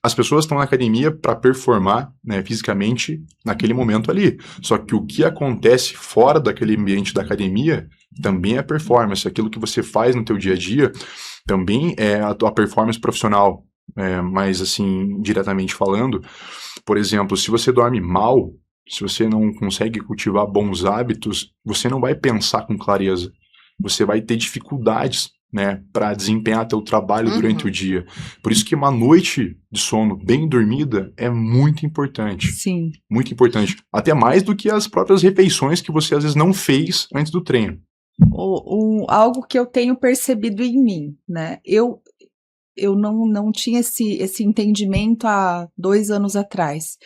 as pessoas estão na academia para performar, né, fisicamente naquele momento ali. Só que o que acontece fora daquele ambiente da academia também é performance. Aquilo que você faz no teu dia a dia também é a tua performance profissional. Mas assim, diretamente falando, por exemplo, se você dorme mal, se você não consegue cultivar bons hábitos, você não vai pensar com clareza. Você vai ter dificuldades, né, para desempenhar teu trabalho durante o dia. Por isso que uma noite de sono bem dormida é muito importante. Sim. Muito importante. Até mais do que as próprias refeições que você às vezes não fez antes do treino. Algo que eu tenho percebido em mim, né? Eu não tinha esse entendimento há 2 anos atrás.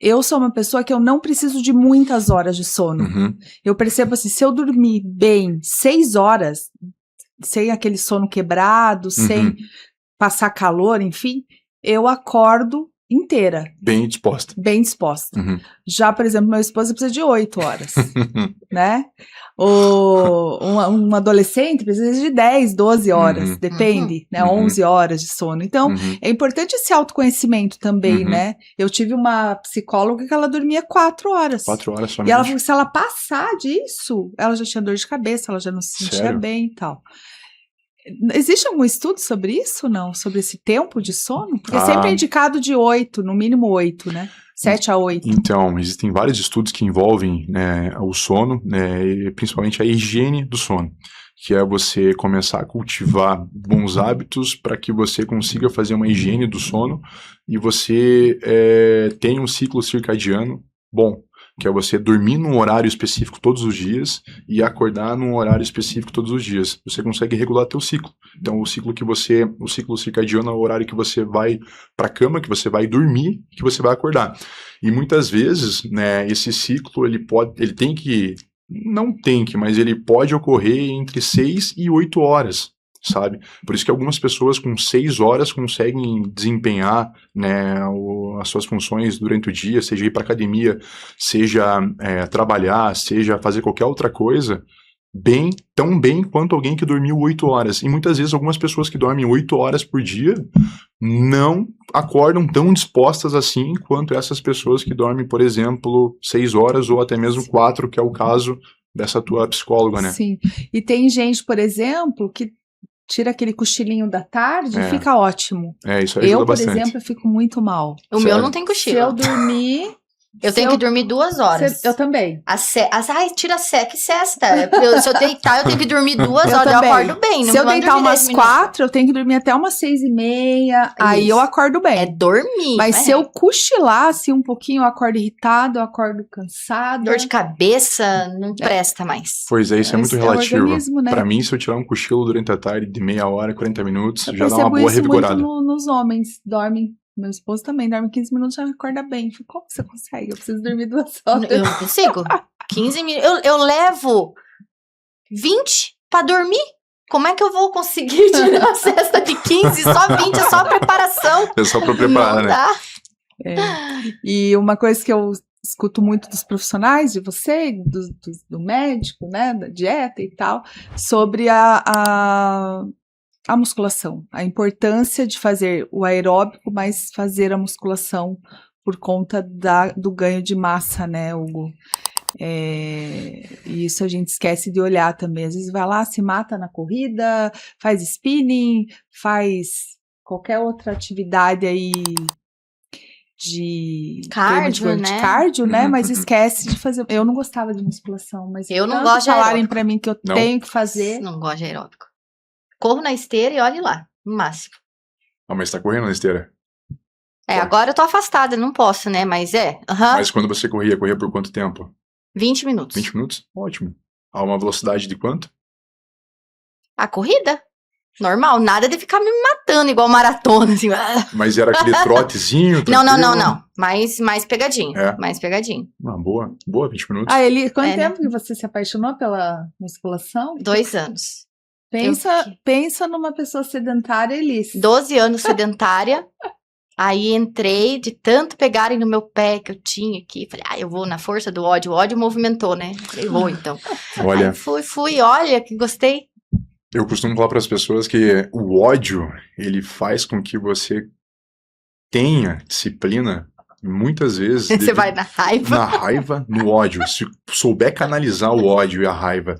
Eu sou uma pessoa que eu não preciso de muitas horas de sono. Eu percebo assim, se eu dormir bem 6 horas, sem aquele sono quebrado, sem passar calor, enfim, eu acordo inteira. Bem disposta. Bem disposta. Já, por exemplo, meu esposo precisa de 8 horas, né? Um adolescente precisa de 10, 12 horas, depende, né? 11 horas de sono. Então, é importante esse autoconhecimento também, né? Eu tive uma psicóloga que ela dormia 4 horas. 4 horas somente. E ela falou que se ela passar disso, ela já tinha dor de cabeça, ela já não se sentia bem e tal. Existe algum estudo sobre isso, não? Sobre esse tempo de sono? Porque sempre é indicado de 8, no mínimo 8, né? 7 a 8. Então, existem vários estudos que envolvem, né, o sono, né, e principalmente a higiene do sono, que é você começar a cultivar bons hábitos para que você consiga fazer uma higiene do sono e você tenha um ciclo circadiano bom. que é você dormir num horário específico todos os dias e acordar num horário específico todos os dias. Você consegue regular teu ciclo. Então, o ciclo circadiano é o horário que você vai para a cama, que você vai dormir, que você vai acordar. E muitas vezes, né, esse ciclo, mas ele pode ocorrer entre 6 e 8 horas. Sabe? Por isso que algumas pessoas com 6 horas conseguem desempenhar, né, as suas funções durante o dia, seja ir para academia, seja trabalhar, seja fazer qualquer outra coisa, tão bem quanto alguém que dormiu 8 horas. E muitas vezes algumas pessoas que dormem 8 horas por dia não acordam tão dispostas assim quanto essas pessoas que dormem, por exemplo, 6 horas ou até mesmo 4, que é o caso dessa tua psicóloga, né? Sim. E tem gente, por exemplo, que tira aquele cochilinho da tarde e fica ótimo. Isso aí ajuda bastante. Eu, por exemplo, fico muito mal. O meu não tem cochilo. Se eu dormir... Eu tenho que dormir 2 horas. Eu também. Tira que cesta. Se eu deitar, eu tenho que dormir 2 horas. Eu acordo bem. Se eu deitar umas 4, eu tenho que dormir até umas 6:30. Aí eu acordo bem. É dormir. Mas se eu cochilar assim um pouquinho, eu acordo irritado, eu acordo cansada. Dor de cabeça não presta mais. Pois é, isso é muito relativo. Organismo, né? Pra mim, se eu tirar um cochilo durante a tarde de meia hora, 40 minutos, já dá uma boa revigorada. Muito nos homens. Dormem. Meu esposo também dorme 15 minutos e já acorda bem. Como você consegue? Eu preciso dormir 2 horas. Eu não consigo. 15 minutos. Eu levo 20 pra dormir. Como é que eu vou conseguir tirar uma cesta de 15? Só 20 é só a preparação. É só pra preparar, né? E uma coisa que eu escuto muito dos profissionais, de você, do médico, né, da dieta e tal, sobre a musculação, a importância de fazer o aeróbico, mas fazer a musculação por conta do ganho de massa, né, Hugo? E isso a gente esquece de olhar também. Às vezes vai lá, se mata na corrida, faz spinning, faz qualquer outra atividade aí de cardio, né? Mas esquece de fazer. Eu não gostava de musculação, mas eu não gosto de falarem pra mim que eu tenho que fazer. Não gosto de aeróbico. Corro na esteira e olhe lá, no máximo. Mas tá correndo na esteira? Agora eu tô afastada, não posso, né? Mas Mas quando você corria por quanto tempo? 20 minutos. 20 minutos? Ótimo. A uma velocidade de quanto? A corrida. Normal, nada de ficar me matando igual maratona, assim. Mas era aquele trotezinho? Não. Mais pegadinho. Mais pegadinho. Boa, 20 minutos. Quanto tempo que você se apaixonou pela musculação? 2 anos. Pensa numa pessoa sedentária, Elis. 12 anos sedentária. Aí entrei, de tanto pegarem no meu pé que eu tinha aqui. Falei, eu vou na força do ódio. O ódio movimentou, né? Falei, vou então. Olha. Aí fui, olha, que gostei. Eu costumo falar para as pessoas que o ódio, ele faz com que você tenha disciplina, muitas vezes... Você vai na raiva. Na raiva, no ódio. Se souber canalizar o ódio e a raiva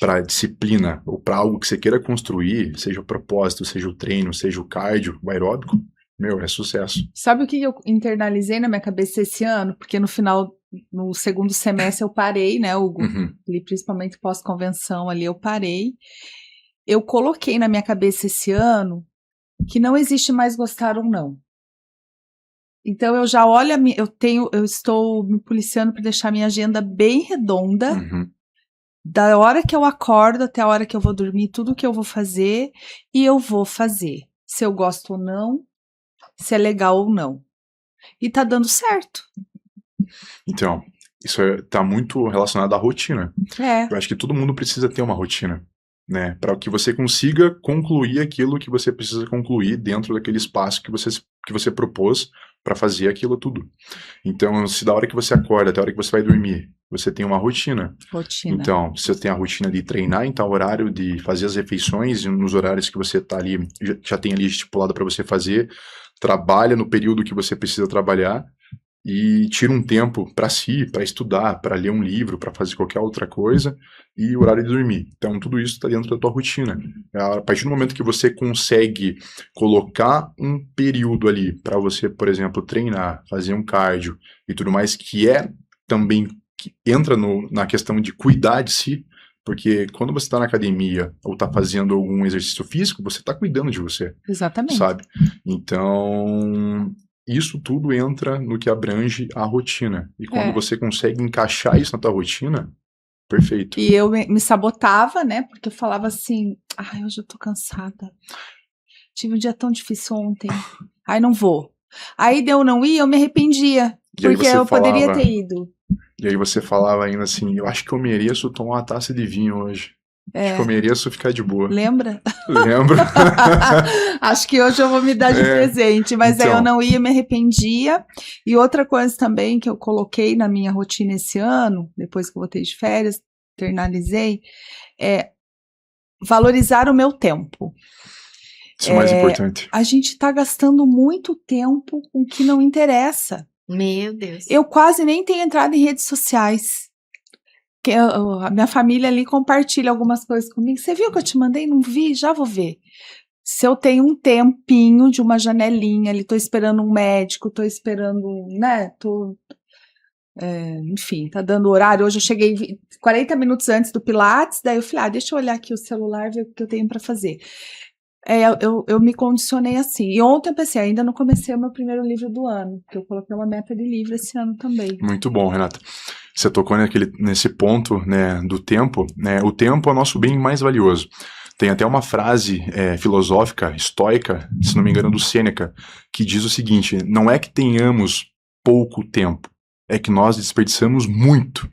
para disciplina ou para algo que você queira construir, seja o propósito, seja o treino, seja o cardio, o aeróbico, é sucesso. Sabe o que eu internalizei na minha cabeça esse ano? Porque no segundo semestre eu parei, né, Hugo? Ali, principalmente pós-convenção ali, eu parei. Eu coloquei na minha cabeça esse ano que não existe mais gostar ou não. Então eu já olho, eu estou me policiando para deixar minha agenda bem redonda. Da hora que eu acordo até a hora que eu vou dormir, tudo que eu vou fazer, e eu vou fazer. Se eu gosto ou não, se é legal ou não. E tá dando certo. Então, isso tá muito relacionado à rotina. Eu acho que todo mundo precisa ter uma rotina, né? Para que você consiga concluir aquilo que você precisa concluir dentro daquele espaço que você propôs para fazer aquilo tudo. Então, se da hora que você acorda até a hora que você vai dormir, você tem uma rotina. Então, se você tem a rotina de treinar em tal horário, de fazer as refeições nos horários que você tá ali, já tem ali estipulado para você fazer, trabalha no período que você precisa trabalhar e tira um tempo para si, para estudar, para ler um livro, para fazer qualquer outra coisa, e o horário de dormir. Então, tudo isso está dentro da tua rotina. A partir do momento que você consegue colocar um período ali para você, por exemplo, treinar, fazer um cardio e tudo mais, que também que entra na questão de cuidar de si, porque quando você está na academia ou está fazendo algum exercício físico, você está cuidando de você. Exatamente. Sabe? Então, isso tudo entra no que abrange a rotina. E quando É. você consegue encaixar isso na tua rotina, perfeito. E eu me sabotava, né? Porque eu falava assim, ai, hoje eu tô cansada. Tive um dia tão difícil ontem. Ai, não vou. Aí eu não ia, eu me arrependia. E aí Porque você eu poderia falava- ter ido. E aí você falava ainda assim, eu acho que eu mereço tomar uma taça de vinho hoje. Acho que eu É, mereço ficar de boa. lembra? Lembro? Acho que hoje eu vou me dar de É, presente, mas aí eu então. não ia, me arrependia. E outra coisa também que eu coloquei na minha rotina esse ano, depois que eu voltei de férias, internalizei, é valorizar o meu tempo. Isso é o mais importante. A gente está gastando muito tempo com o que não interessa. Meu Deus. Eu quase nem tenho entrado em redes sociais. A minha família ali compartilha algumas coisas comigo. Você viu que eu te mandei? Não vi? Já vou ver. Se eu tenho um tempinho de uma janelinha ali, tô esperando um médico, tô esperando, né? Enfim, tá dando horário. Hoje eu cheguei 40 minutos antes do Pilates, daí eu falei, deixa eu olhar aqui o celular, ver o que eu tenho para fazer. Eu me condicionei assim. E ontem eu pensei, ainda não comecei o meu primeiro livro do ano, porque eu coloquei uma meta de livro esse ano também. Muito bom, Renata. Você tocou nesse ponto, né, do tempo, né? O tempo é o nosso bem mais valioso. Tem até uma frase filosófica, estoica, se não me engano, do Sêneca, que diz o seguinte: não é que tenhamos pouco tempo, é que nós desperdiçamos muito.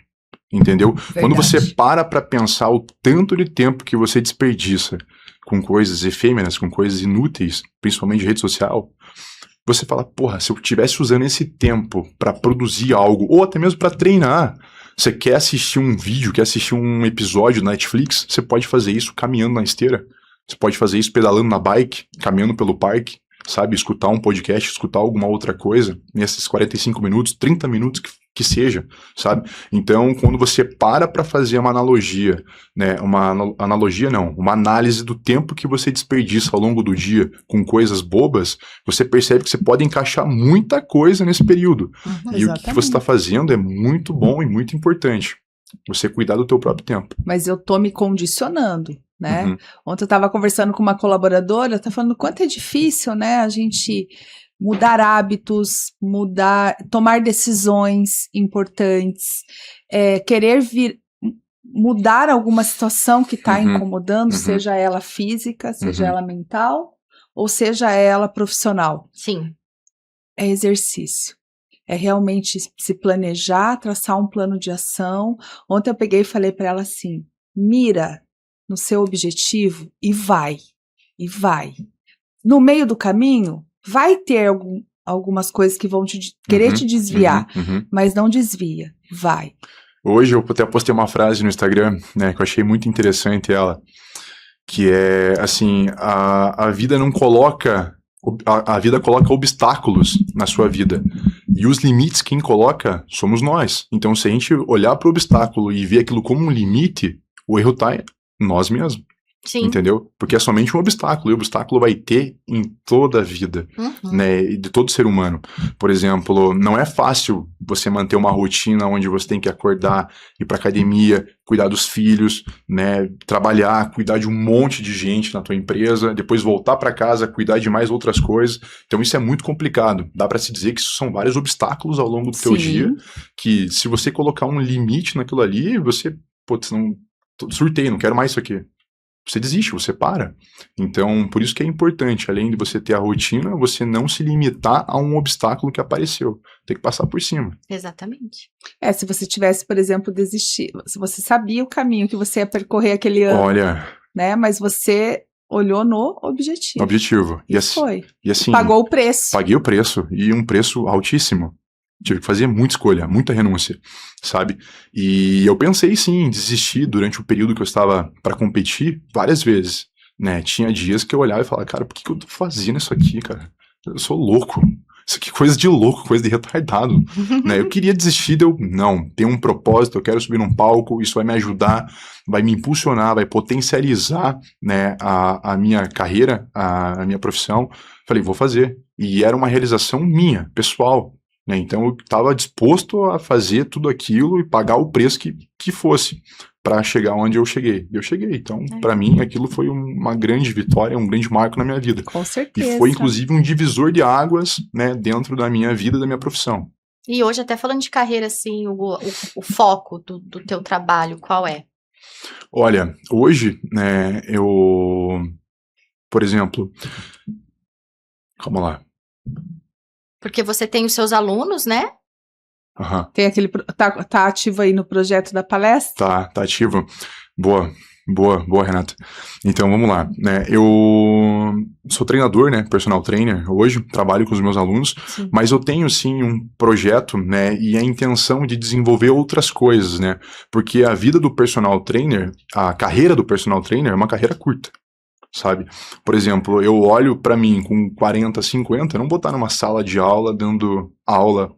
Entendeu? Verdade. Quando você para pensar o tanto de tempo que você desperdiça com coisas efêmeras, com coisas inúteis, principalmente de rede social, você fala, porra, se eu estivesse usando esse tempo para produzir algo, ou até mesmo para treinar, você quer assistir um vídeo, quer assistir um episódio na Netflix, você pode fazer isso caminhando na esteira, você pode fazer isso pedalando na bike, caminhando pelo parque, sabe? Escutar um podcast, escutar alguma outra coisa, nesses 45 minutos, 30 minutos que seja, sabe? Então, quando você para fazer uma analogia, né, uma análise do tempo que você desperdiça ao longo do dia com coisas bobas, você percebe que você pode encaixar muita coisa nesse período. E o que você está fazendo é muito bom e muito importante. Você cuidar do teu próprio tempo. Mas eu tô me condicionando, né? Uhum. Ontem eu estava conversando com uma colaboradora, tá falando quanto é difícil, né, a gente mudar hábitos, tomar decisões importantes, querer mudar alguma situação que está incomodando, seja ela física, seja ela mental, ou seja ela profissional. Sim. É exercício. É realmente se planejar, traçar um plano de ação. Ontem eu peguei e falei para ela assim, mira no seu objetivo e vai. No meio do caminho, vai ter algumas coisas que vão querer te desviar, mas não desvia, vai. Hoje eu até postei uma frase no Instagram, né, que eu achei muito interessante ela, que é assim, a vida não coloca, a vida coloca obstáculos na sua vida, e os limites quem coloca somos nós. Então se a gente olhar para o obstáculo e ver aquilo como um limite, o erro está em nós mesmos. Sim. Entendeu? Porque é somente um obstáculo, e o obstáculo vai ter em toda a vida, né, de todo ser humano. Por exemplo, não é fácil você manter uma rotina onde você tem que acordar, ir pra academia, cuidar dos filhos, né, trabalhar, cuidar de um monte de gente na tua empresa, depois voltar para casa, cuidar de mais outras coisas. Então isso é muito complicado. Dá para se dizer que isso são vários obstáculos ao longo do teu dia, que se você colocar um limite naquilo ali, você, putz, não, surtei, não quero mais isso aqui. Você desiste, você para. Então, por isso que é importante, além de você ter a rotina, você não se limitar a um obstáculo que apareceu. Tem que passar por cima. Exatamente. Se você tivesse, por exemplo, desistido, se você sabia o caminho que você ia percorrer aquele ano, né? Mas você olhou no objetivo. E assim, foi. E assim, pagou o preço. Paguei o preço, e um preço altíssimo. Tive que fazer muita escolha, muita renúncia, sabe? E eu pensei sim em desistir durante o período que eu estava para competir várias vezes, né? Tinha dias que eu olhava e falava, cara, por que eu tô fazendo isso aqui, cara? Eu sou louco. Isso aqui é coisa de louco, coisa de retardado, né? Eu queria desistir, não, tem um propósito, eu quero subir num palco, isso vai me ajudar, vai me impulsionar, vai potencializar, né, a minha carreira, a minha profissão. Falei, vou fazer. E era uma realização minha, pessoal. né? Então eu estava disposto a fazer tudo aquilo e pagar o preço que fosse para chegar onde eu cheguei. Eu cheguei. Então, para mim, aquilo foi uma grande vitória, um grande marco na minha vida. Com certeza. E foi, inclusive, um divisor de águas, né, dentro da minha vida, da minha profissão. E hoje, até falando de carreira, assim, o foco do teu trabalho, qual é? Olha, hoje, né, por exemplo, calma lá. Porque você tem os seus alunos, né? Uhum. Tem aquele. Tá ativo aí no projeto da palestra? Tá ativo. Boa, Renata. Então, vamos lá, né, eu sou treinador, né, personal trainer hoje, trabalho com os meus alunos, Sim. mas eu tenho, sim, um projeto, né, e a intenção de desenvolver outras coisas, né, porque a vida do personal trainer, a carreira do personal trainer é uma carreira curta. Sabe? Por exemplo, eu olho pra mim com 40, 50, não vou estar numa sala de aula dando aula,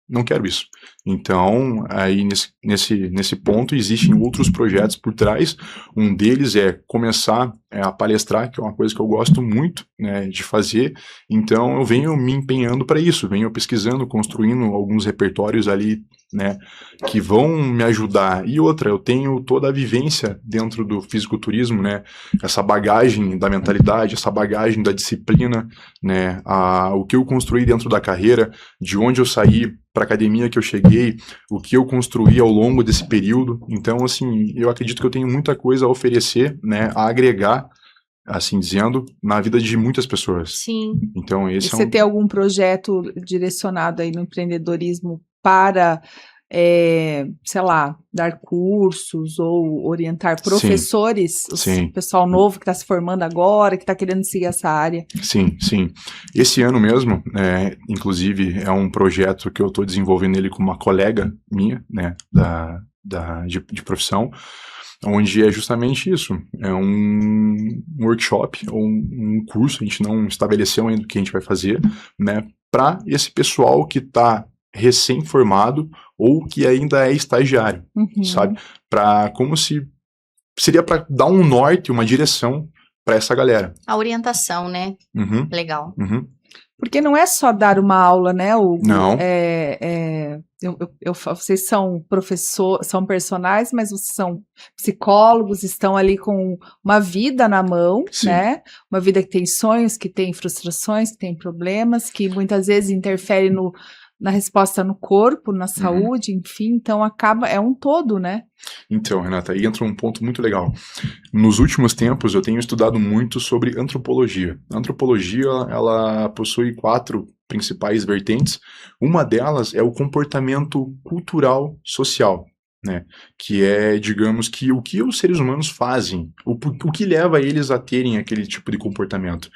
não quero isso. Então, aí nesse ponto existem outros projetos por trás. Um deles é começar a palestrar, que é uma coisa que eu gosto muito, né, de fazer. Então eu venho me empenhando para isso, venho pesquisando, construindo alguns repertórios ali, né, que vão me ajudar. E outra, eu tenho toda a vivência dentro do fisiculturismo, né, essa bagagem da mentalidade, essa bagagem da disciplina, né, o que eu construí dentro da carreira, de onde eu saí para a academia que eu cheguei, o que eu construí ao longo desse período. Então, assim, eu acredito que eu tenho muita coisa a oferecer, né, a agregar, assim dizendo, na vida de muitas pessoas. Sim. Então, esse E você tem algum projeto direcionado aí no empreendedorismo para, sei lá, dar cursos ou orientar professores, o pessoal novo que está se formando agora, que está querendo seguir essa área? Sim. Esse ano mesmo, inclusive, é um projeto que eu estou desenvolvendo ele com uma colega minha, né, de profissão, onde é justamente isso, é um workshop ou um curso, a gente não estabeleceu ainda o que a gente vai fazer, né, para esse pessoal que está recém-formado ou que ainda é estagiário, sabe? Seria para dar um norte, uma direção para essa galera. A orientação, né? Legal. Porque não é só dar uma aula, né, Hugo? Não. Vocês são são personagens, mas vocês são psicólogos, estão ali com uma vida na mão, Sim. né? Uma vida que tem sonhos, que tem frustrações, que tem problemas, que muitas vezes interfere na resposta no corpo, na saúde, enfim, então é um todo, né? Então, Renata, aí entra um ponto muito legal. Nos últimos tempos, eu tenho estudado muito sobre antropologia. A antropologia, ela possui 4 principais vertentes. Uma delas é o comportamento cultural social, né? Que é, digamos, que o que os seres humanos fazem, o que leva eles a terem aquele tipo de comportamento.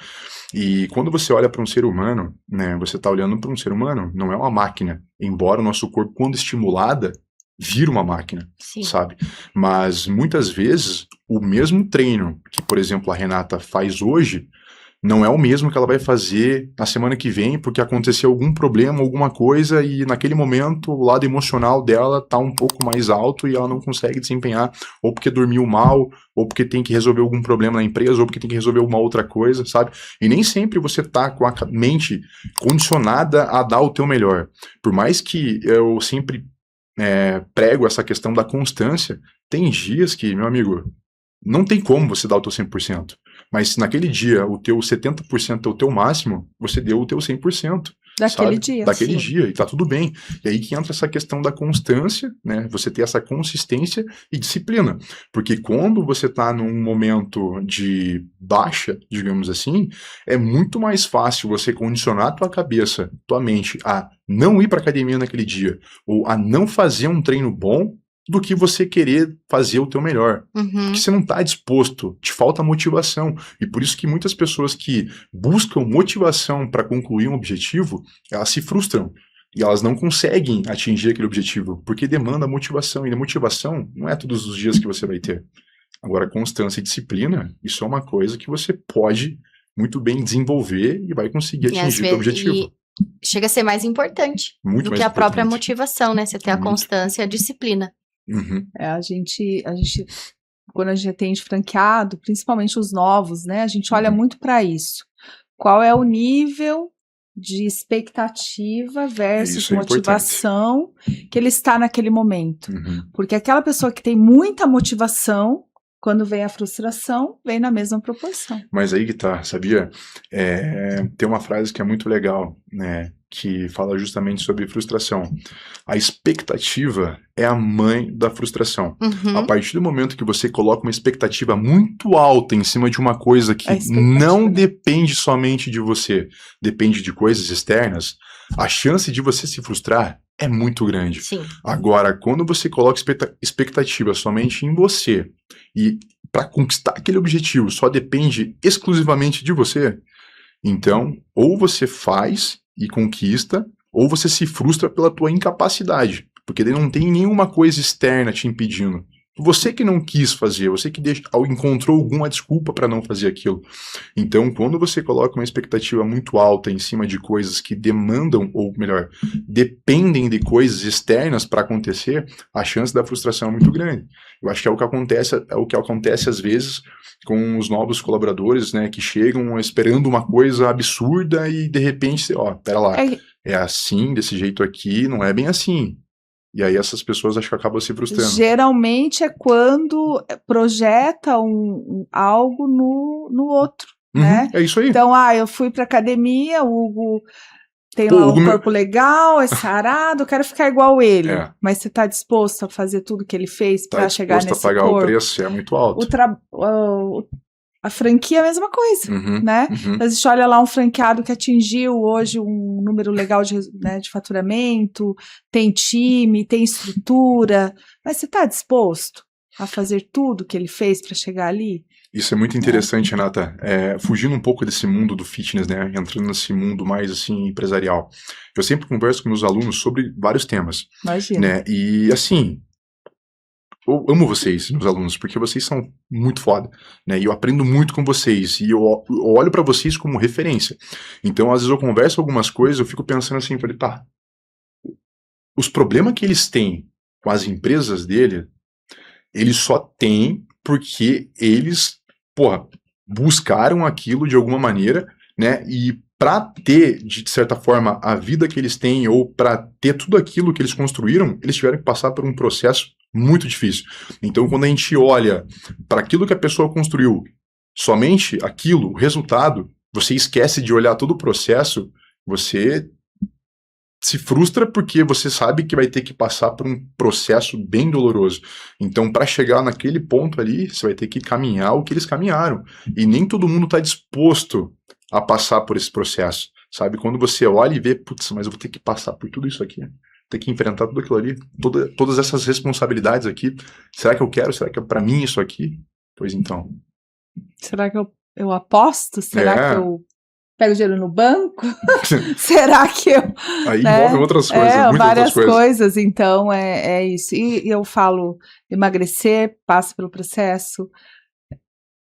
E quando você olha para um ser humano, né, você está olhando para um ser humano, não é uma máquina, embora o nosso corpo, quando estimulada, vira uma máquina, Sim. sabe? Mas muitas vezes o mesmo treino que, por exemplo, a Renata faz hoje, não é o mesmo que ela vai fazer na semana que vem, porque aconteceu algum problema, alguma coisa, e naquele momento o lado emocional dela tá um pouco mais alto e ela não consegue desempenhar, ou porque dormiu mal, ou porque tem que resolver algum problema na empresa, ou porque tem que resolver uma outra coisa, sabe? E nem sempre você tá com a mente condicionada a dar o teu melhor. Por mais que eu sempre prego essa questão da constância, tem dias que, meu amigo, não tem como você dar o teu 100%. Mas se naquele dia o teu 70% é o teu máximo, você deu o teu 100%. Daquele dia. Daquele dia, e tá tudo bem. E aí que entra essa questão da constância, né? Você ter essa consistência e disciplina. Porque quando você tá num momento de baixa, digamos assim, é muito mais fácil você condicionar tua cabeça, tua mente a não ir pra academia naquele dia, ou a não fazer um treino bom, do que você querer fazer o teu melhor. Porque você não está disposto, te falta motivação. E por isso que muitas pessoas que buscam motivação para concluir um objetivo, elas se frustram. E elas não conseguem atingir aquele objetivo, porque demanda motivação. E a motivação não é todos os dias que você vai ter. Agora, constância e disciplina, isso é uma coisa que você pode muito bem desenvolver e vai conseguir atingir o teu objetivo. E chega a ser mais importante muito do mais que a importante. própria motivação, né? Você ter a constância e a disciplina. A gente, quando a gente atende franqueado, principalmente os novos, né? A gente olha muito para isso. Qual é o nível de expectativa versus Isso é motivação que ele está naquele momento. Uhum. Porque aquela pessoa que tem muita motivação, quando vem a frustração, vem na mesma proporção. Mas aí que tá, sabia? Tem uma frase que é muito legal, né? Que fala justamente sobre frustração. A expectativa é a mãe da frustração. A Uhum. partir do momento que você coloca uma expectativa muito alta em cima de uma coisa que A expectativa. não depende somente de você, depende de coisas externas, a chance de você se frustrar é muito grande. Sim. Agora, quando você coloca expectativa somente em você e para conquistar aquele objetivo só depende exclusivamente de você, então ou você faz e conquista, ou você se frustra pela tua incapacidade, porque daí não tem nenhuma coisa externa te impedindo. Você que não quis fazer, você que encontrou alguma desculpa para não fazer aquilo. Então, quando você coloca uma expectativa muito alta em cima de coisas que demandam, ou melhor, dependem de coisas externas para acontecer, a chance da frustração é muito grande. Eu acho que é o que acontece às vezes com os novos colaboradores, né, que chegam esperando uma coisa absurda e de repente, pera lá, é assim, desse jeito aqui, não é bem assim. E aí essas pessoas acho que acabam se frustrando. Geralmente é quando projeta algo no outro, né? É isso aí. Então, eu fui pra academia, o Hugo tem Pô, lá Hugo um corpo legal, é sarado, eu quero ficar igual ele. É. Mas você tá disposto a fazer tudo que ele fez pra chegar nesse disposto a pagar corpo? o preço, é muito alto. A franquia é a mesma coisa, né? A gente olha lá um franqueado que atingiu hoje um número legal de faturamento, tem time, tem estrutura, mas você está disposto a fazer tudo que ele fez para chegar ali? Isso é muito interessante, Renata. Fugindo um pouco desse mundo do fitness, né? Entrando nesse mundo mais assim empresarial. Eu sempre converso com meus alunos sobre vários temas. Imagina. Né? E assim, eu amo vocês, meus alunos, porque vocês são muito foda, né? E eu aprendo muito com vocês, e eu olho pra vocês como referência. Então, às vezes eu converso algumas coisas, eu fico pensando assim, falei, tá, os problemas que eles têm com as empresas dele, eles só têm porque eles, buscaram aquilo de alguma maneira, né? E para ter, de certa forma, a vida que eles têm, ou para ter tudo aquilo que eles construíram, eles tiveram que passar por um processo muito difícil. Então, quando a gente olha para aquilo que a pessoa construiu, somente aquilo, o resultado, você esquece de olhar todo o processo, você se frustra porque você sabe que vai ter que passar por um processo bem doloroso. Então, para chegar naquele ponto ali, você vai ter que caminhar o que eles caminharam. E nem todo mundo está disposto a passar por esse processo, sabe? Quando você olha e vê, putz, mas eu vou ter que passar por tudo isso aqui, ter que enfrentar tudo aquilo ali, todas essas responsabilidades aqui, será que eu quero? Será que é pra mim isso aqui? Pois então. Será que eu aposto? Será que eu pego dinheiro no banco? Será que eu... Aí envolve outras coisas, muitas várias outras coisas. Então é isso. E eu falo, emagrecer, passa pelo processo,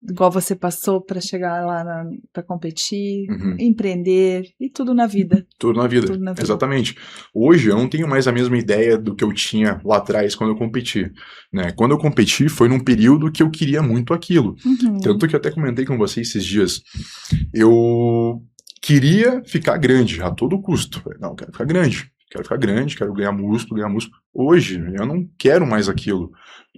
igual você passou para chegar lá para competir, empreender e tudo na vida. Tudo na vida, exatamente. Hoje eu não tenho mais a mesma ideia do que eu tinha lá atrás quando eu competi, né? Quando eu competi foi num período que eu queria muito aquilo. Tanto que eu até comentei com vocês esses dias. Eu queria ficar grande a todo custo. Não, eu quero ficar grande. Quero ganhar músculo. Hoje, eu não quero mais aquilo.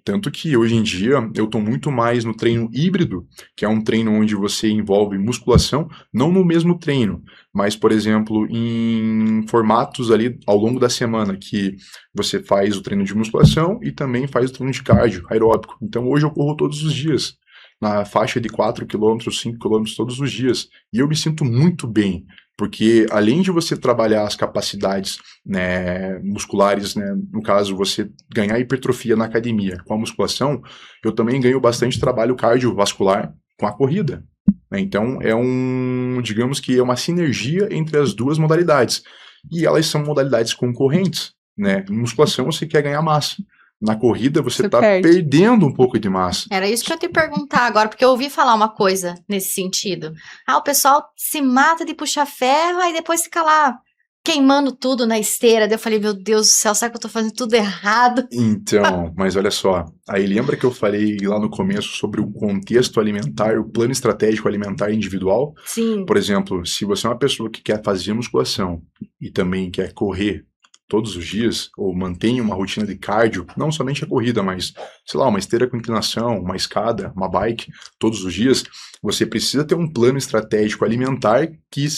Tanto que, hoje em dia, eu tô muito mais no treino híbrido, que é um treino onde você envolve musculação, não no mesmo treino, mas, por exemplo, em formatos ali ao longo da semana, que você faz o treino de musculação e também faz o treino de cardio, aeróbico. Então, hoje eu corro todos os dias, na faixa de 4 km, 5 km todos os dias, e eu me sinto muito bem. Porque além de você trabalhar as capacidades, né, musculares, né, no caso você ganhar hipertrofia na academia com a musculação, eu também ganho bastante trabalho cardiovascular com a corrida. Né? Então digamos que é uma sinergia entre as duas modalidades. E elas são modalidades concorrentes. Né? Em musculação você quer ganhar massa. Na corrida você está perdendo um pouco de massa. Era isso que eu ia te perguntar agora, porque eu ouvi falar uma coisa nesse sentido. O pessoal se mata de puxar ferro e depois fica lá queimando tudo na esteira. Daí eu falei, meu Deus do céu, será que eu tô fazendo tudo errado? Então, mas olha só, aí lembra que eu falei lá no começo sobre o contexto alimentar, o plano estratégico alimentar individual? Sim. Por exemplo, se você é uma pessoa que quer fazer musculação e também quer correr todos os dias, ou mantém uma rotina de cardio, não somente a corrida, mas, sei lá, uma esteira com inclinação, uma escada, uma bike, todos os dias, você precisa ter um plano estratégico alimentar que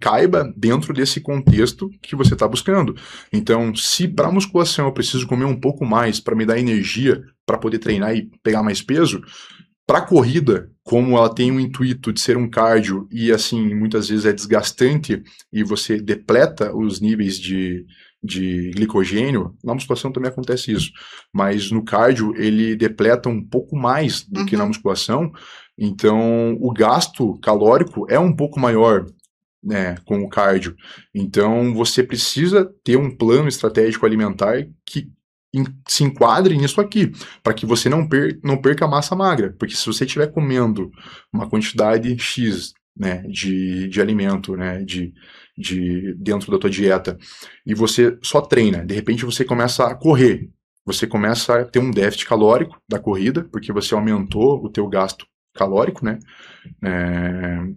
caiba dentro desse contexto que você está buscando. Então, se para musculação eu preciso comer um pouco mais para me dar energia para poder treinar e pegar mais peso, para a corrida, como ela tem o intuito de ser um cardio e, assim, muitas vezes é desgastante e você depleta os níveis de glicogênio, na musculação também acontece isso, mas no cardio ele depleta um pouco mais do que na musculação, então o gasto calórico é um pouco maior, né, com o cardio. Então você precisa ter um plano estratégico alimentar que se enquadre nisso aqui, para que você não perca massa magra, porque se você estiver comendo uma quantidade X, né, de alimento, né, dentro da tua dieta, e você só treina, de repente você começa a correr, você começa a ter um déficit calórico da corrida, porque você aumentou o teu gasto calórico, né,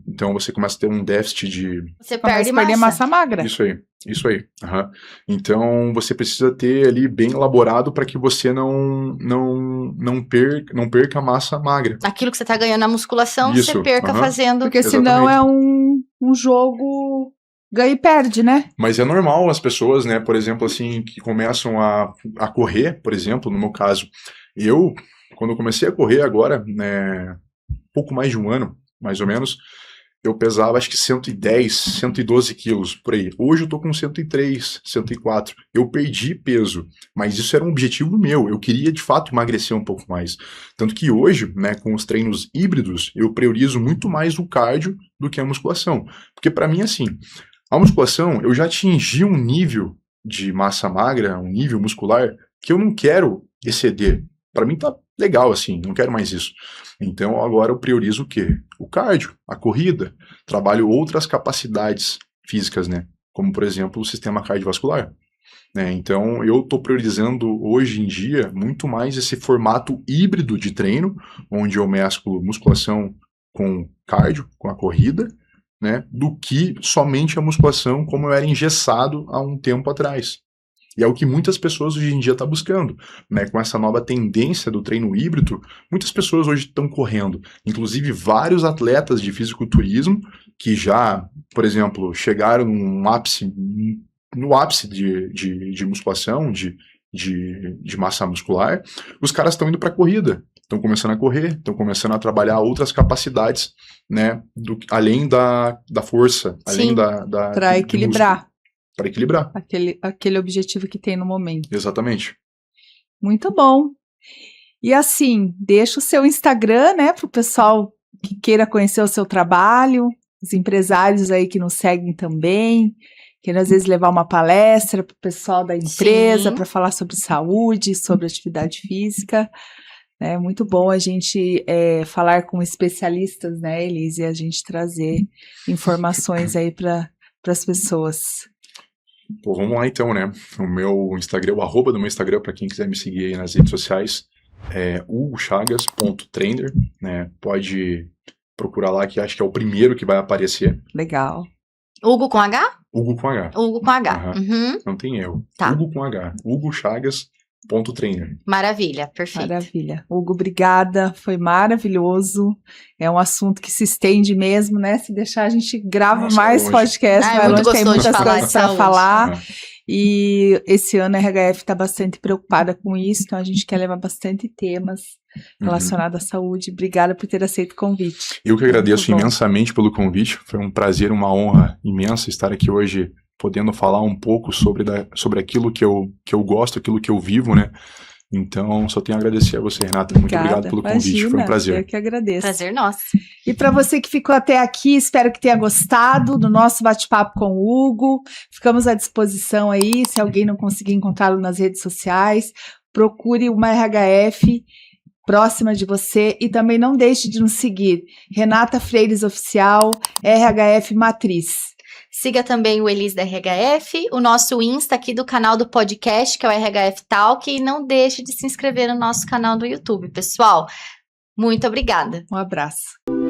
então você começa a ter um déficit de... Você perde massa magra. Isso aí. Então você precisa ter ali bem elaborado para que você não perca massa magra. Aquilo que você tá ganhando na musculação, Isso, você perca fazendo. Porque senão é um jogo ganha e perde, né? Mas é normal as pessoas, né, por exemplo, assim, que começam a correr, por exemplo, no meu caso, quando eu comecei a correr agora, né, pouco mais de um ano, mais ou menos, eu pesava acho que 110, 112 quilos, por aí. Hoje eu tô com 103, 104. Eu perdi peso, mas isso era um objetivo meu. Eu queria, de fato, emagrecer um pouco mais. Tanto que hoje, né, com os treinos híbridos, eu priorizo muito mais o cardio do que a musculação. Porque para mim, assim, a musculação, eu já atingi um nível de massa magra, um nível muscular, que eu não quero exceder. Para mim tá legal, assim, não quero mais isso. Então agora eu priorizo o quê? O cardio, a corrida, trabalho outras capacidades físicas, né? Como, por exemplo, o sistema cardiovascular. Né? Então eu estou priorizando hoje em dia muito mais esse formato híbrido de treino, onde eu mesclo musculação com cardio, com a corrida, né? Do que somente a musculação como eu era engessado há um tempo atrás. E é o que muitas pessoas hoje em dia estão buscando, né? Com essa nova tendência do treino híbrido, muitas pessoas hoje estão correndo. Inclusive, vários atletas de fisiculturismo que já, por exemplo, chegaram no ápice de musculação, de massa muscular, os caras estão indo para a corrida. Estão começando a correr, estão começando a trabalhar outras capacidades, né? Além da força, além para equilibrar. Para equilibrar. Aquele objetivo que tem no momento. Exatamente. Muito bom. E assim, deixa o seu Instagram, né, para o pessoal que queira conhecer o seu trabalho, os empresários aí que nos seguem também, queiram às vezes levar uma palestra para o pessoal da empresa, para falar sobre saúde, sobre atividade física. É muito bom a gente falar com especialistas, né, Elise, e a gente trazer informações aí para as pessoas. Pô, vamos lá então, né? O meu Instagram, o arroba do meu Instagram, para quem quiser me seguir aí nas redes sociais, é hugochagas.trainer, né? Pode procurar lá, que acho que é o primeiro que vai aparecer. Legal. Hugo com H? Hugo com H. Hugo com H. Uhum. Não tem erro. Tá. Hugo com H. hugochagas.trainer. Maravilha, perfeito. Maravilha. Hugo, obrigada. Foi maravilhoso. É um assunto que se estende mesmo, né? Se deixar, a gente grava mais podcast. É muito gostoso tem muitas coisas para falar. É. E esse ano a RHF está bastante preocupada com isso, então a gente quer levar bastante temas relacionados à saúde. Obrigada por ter aceito o convite. Eu que agradeço imensamente pelo convite. Foi um prazer, uma honra imensa estar aqui hoje, podendo falar um pouco sobre aquilo que eu gosto, aquilo que eu vivo, né? Então, só tenho a agradecer a você, Renata. Muito obrigado pelo convite, foi um prazer. Eu que agradeço. Prazer nosso. E para você que ficou até aqui, espero que tenha gostado do nosso bate-papo com o Hugo. Ficamos à disposição aí, se alguém não conseguir encontrá-lo nas redes sociais, procure uma RHF próxima de você e também não deixe de nos seguir. Renata Freires Oficial, RHF Matriz. Siga também o Elis da RHF, o nosso Insta aqui do canal do podcast, que é o RHF Talk, e não deixe de se inscrever no nosso canal do YouTube, pessoal. Muito obrigada. Um abraço.